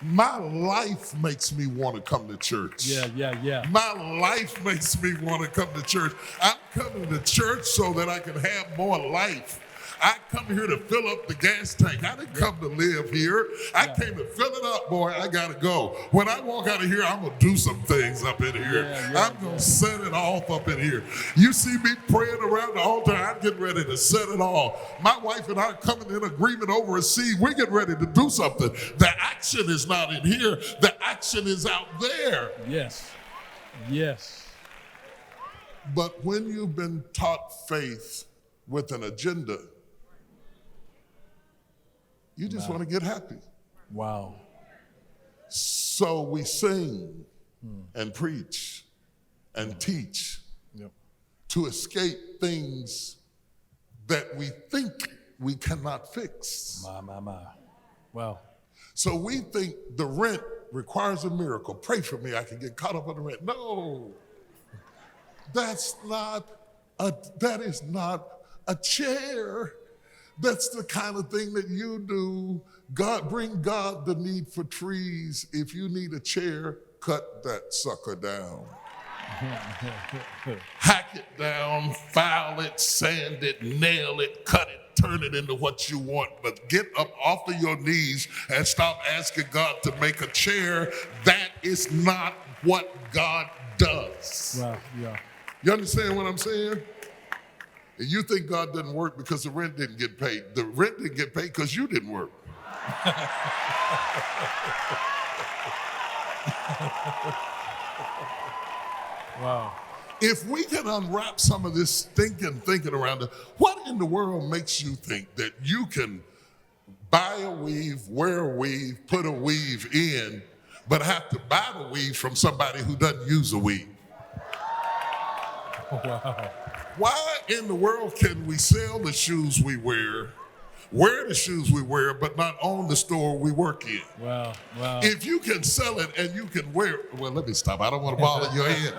My life makes me want to come to church. Yeah. My life makes me want to come to church. I'm coming to church so that I can have more life. I come here to fill up the gas tank. I didn't come to live here. I came to fill it up, boy. I got to go. When I walk out of here, I'm going to do some things up in here. I'm going to set it off up in here. You see me praying around the altar. I'm getting ready to set it off. My wife and I are coming in agreement over a seed. We're getting ready to do something. The action is not in here. The action is out there. Yes. But when you've been taught faith with an agenda, you just want to get happy. Wow. So we sing and preach and teach to escape things that we think we cannot fix. My. Wow. So we think the rent requires a miracle. Pray for me, I can get caught up on the rent. No. That is not a chair. That's the kind of thing that you do. Bring God the need for trees. If you need a chair, cut that sucker down. Hack it down, file it, sand it, nail it, cut it, turn it into what you want. But get up off of your knees and stop asking God to make a chair. That is not what God does. Wow, yeah. You understand what I'm saying? And you think God doesn't work because the rent didn't get paid. The rent didn't get paid because you didn't work. Wow. If we can unwrap some of this thinking around it, what in the world makes you think that you can buy a weave, wear a weave, put a weave in, but have to buy the weave from somebody who doesn't use a weave? Wow. Why in the world can we sell the shoes we wear the shoes we wear, but not own the store we work in? Wow, wow. If you can sell it and you can wear it, well, let me stop. I don't want to bother your head.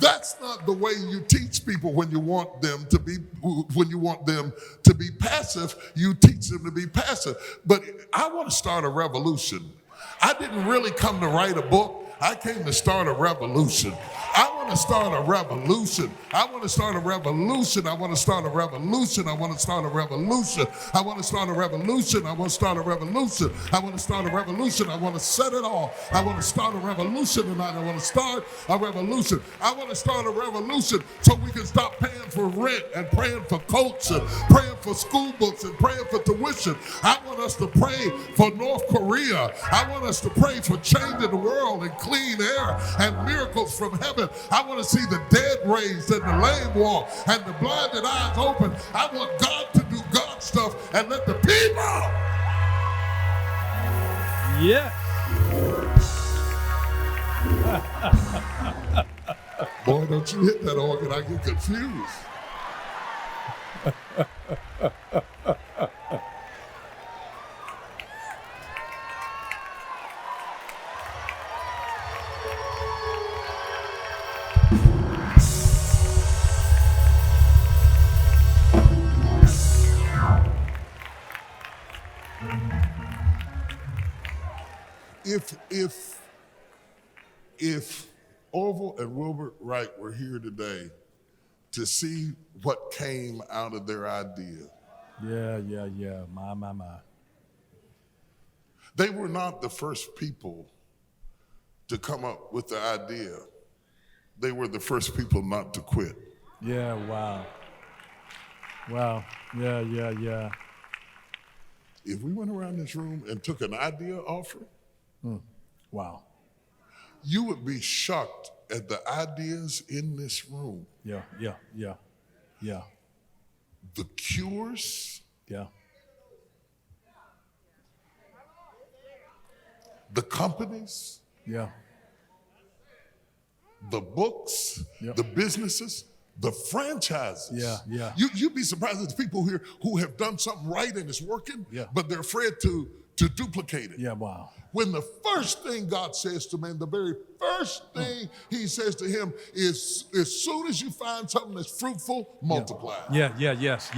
That's not the way you teach people when you want them to be passive. You teach them to be passive. But I want to start a revolution. I didn't really come to write a book. I came to start a revolution. I want to start a revolution. I want to start a revolution. I want to start a revolution. I want to start a revolution. I want to start a revolution. I want to start a revolution. I want to start a revolution. I want to set it all. I want to start a revolution tonight. I want to start a revolution. I want to start a revolution so we can stop paying for rent and praying for coats and praying for school books and praying for tuition. I want us to pray for North Korea. I want us to pray for changing the world and clean air and miracles from heaven. I want to see the dead raised and the lame walk and the blinded eyes open. I want God to do God stuff and let the people. Yes. Boy, don't you hit that organ, I get confused. If Orville and Wilbur Wright were here today to see what came out of their idea. Yeah. My. They were not the first people to come up with the idea. They were the first people not to quit. Yeah, wow. Wow, yeah. If we went around this room and took an idea offering, Wow. you would be shocked at the ideas in this room. Yeah. The cures, Yeah. the companies, Yeah. the books, Yep. the businesses, the franchises. Yeah. You'd be surprised at the people here who have done something right and it's working, Yeah. but they're afraid to duplicate it. Yeah, wow. When the first thing God says to man, the very first thing he says to him is, as soon as you find something that's fruitful, multiply. Yes.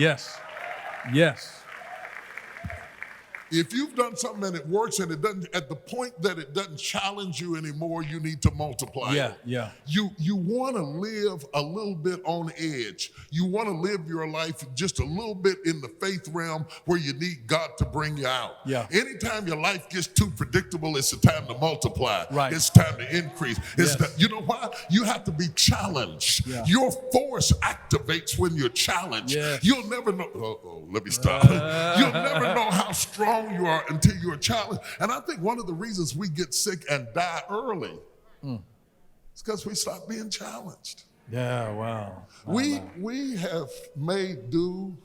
If you've done something and it works and it doesn't, at the point that it doesn't challenge you anymore, you need to multiply it. Yeah. You want to live a little bit on edge. You want to live your life just a little bit in the faith realm where you need God to bring you out. Yeah. Anytime your life gets too predictable, it's the time to multiply. Right. It's time to increase. Yes. You know why? You have to be challenged. Yeah. Your force activates when you're challenged. Yes. You'll never know. Let me stop. You'll never know how strong you are until you're challenged. And I think one of the reasons we get sick and die early is because we stop being challenged. Yeah, wow. We have made do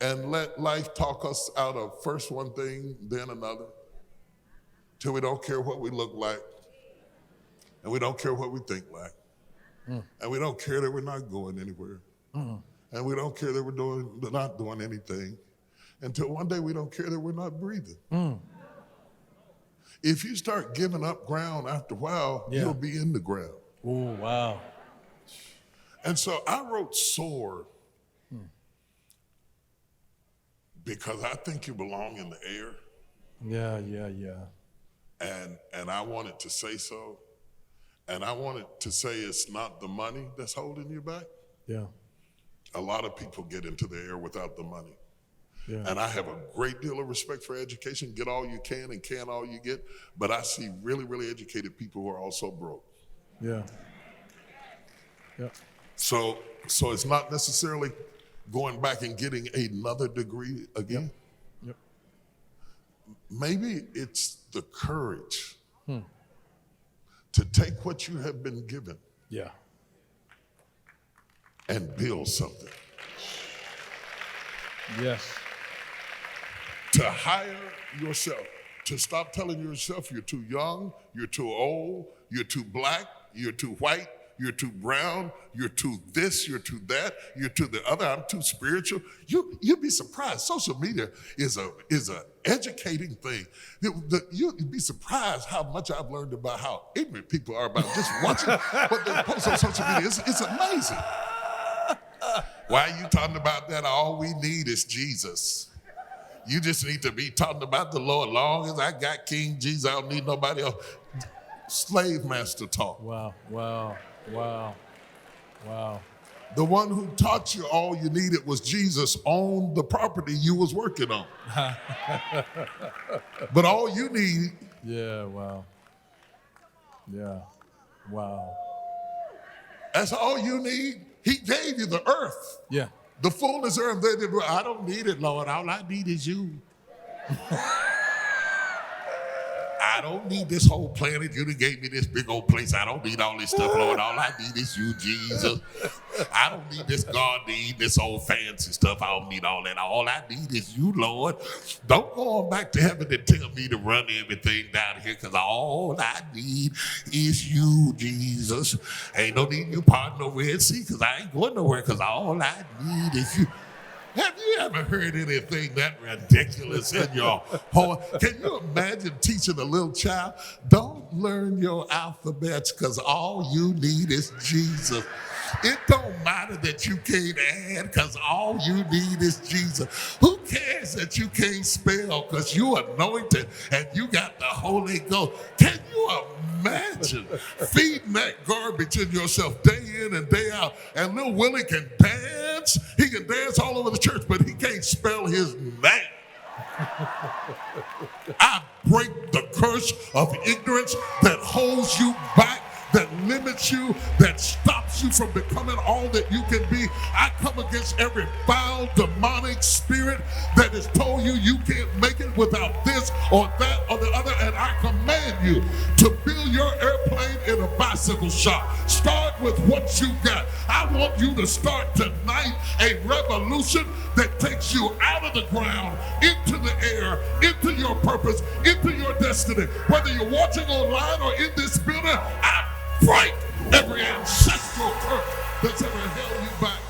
and let life talk us out of first one thing, then another, till we don't care what we look like, and we don't care what we think like, and we don't care that we're not going anywhere, and we don't care that we're not doing anything, until one day we don't care that we're not breathing. If you start giving up ground after a while, you'll be in the ground. Oh, wow. And so I wrote Soar because I think you belong in the air. Yeah. And I wanted to say so. And I wanted to say it's not the money that's holding you back. Yeah. A lot of people get into the air without the money. Yeah. And I have a great deal of respect for education. Get all you can and can all you get. But I see really, really educated people who are also broke. Yeah. So it's not necessarily going back and getting another degree again. Yep. Maybe it's the courage to take what you have been given Yeah. and build something. Yes. To hire yourself, to stop telling yourself you're too young, you're too old, you're too black, you're too white, you're too brown, you're too this, you're too that, you're too the other, I'm too spiritual. You'd be surprised. Social media is a educating thing. You'd be surprised how much I've learned about how ignorant people are about just watching what they post on social media. It's amazing. Why are you talking about that? All we need is Jesus. You just need to be talking about the Lord. As long as I got King Jesus, I don't need nobody else. Slave master talk. Wow. The one who taught you all you needed was Jesus owned the property you was working on. But all you need. Yeah, wow. Yeah, wow. That's all you need. He gave you the earth. Yeah. The fullness of earth. I don't need it, Lord. All I need is you. I don't need this whole planet. You done gave me this big old place. I don't need all this stuff, Lord. All I need is you, Jesus. I don't need this garden, this old fancy stuff. I don't need all that. All I need is you, Lord. Don't go on back to heaven and tell me to run everything down here, because all I need is you, Jesus. Ain't no need you parting over here and see, because I ain't going nowhere, because all I need is you. Have you ever heard anything that ridiculous in your whole? Can you imagine teaching a little child, don't learn your alphabets because all you need is Jesus. It don't matter that you can't add because all you need is Jesus. Who cares that you can't spell because you anointed and you got the Holy Ghost? Can you imagine feeding that garbage in yourself day in and day out? And little Willie can dance. He can dance all over the church, but he can't spell his name. I break the curse of ignorance that holds you back, that limits you, that stops you from becoming all that you can be. I come against every foul demonic spirit that has told you you can't make it without this or that or the other, and I command you to build your airplane in a bicycle shop. Start with what you got. I want you to start tonight a revolution that takes you out of the ground, into the air, into your purpose, into your destiny. Whether you're watching online or in this building, I break every ancestral curse that's ever held you back.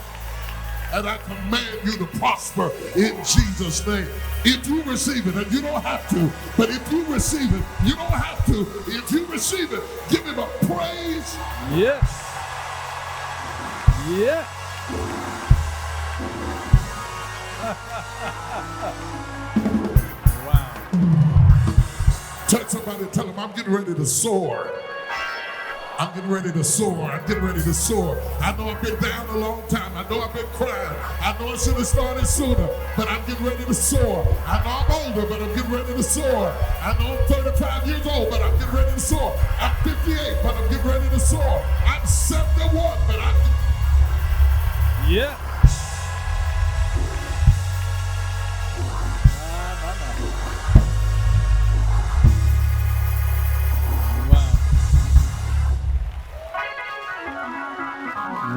And I command you to prosper in Jesus' name. If you receive it, and you don't have to, but if you receive it, you don't have to. If you receive it, give him a praise. Yes. Yes. Wow. Touch somebody and tell them, I'm getting ready to soar. I'm getting ready to soar. I'm getting ready to soar. I know I've been down a long time. I know I've been crying. I know I should have started sooner, but I'm getting ready to soar. I know I'm older, but I'm getting ready to soar. I know I'm 35 years old, but I'm getting ready to soar. I'm 58, but I'm getting ready to soar. I'm 71, but I'm... Yeah.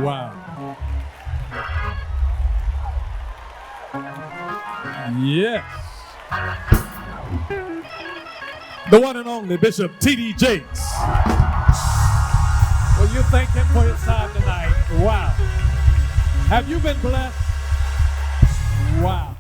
Wow. Yes. The one and only Bishop T.D. Jakes. Will you thank him for his time tonight? Wow. Have you been blessed? Wow.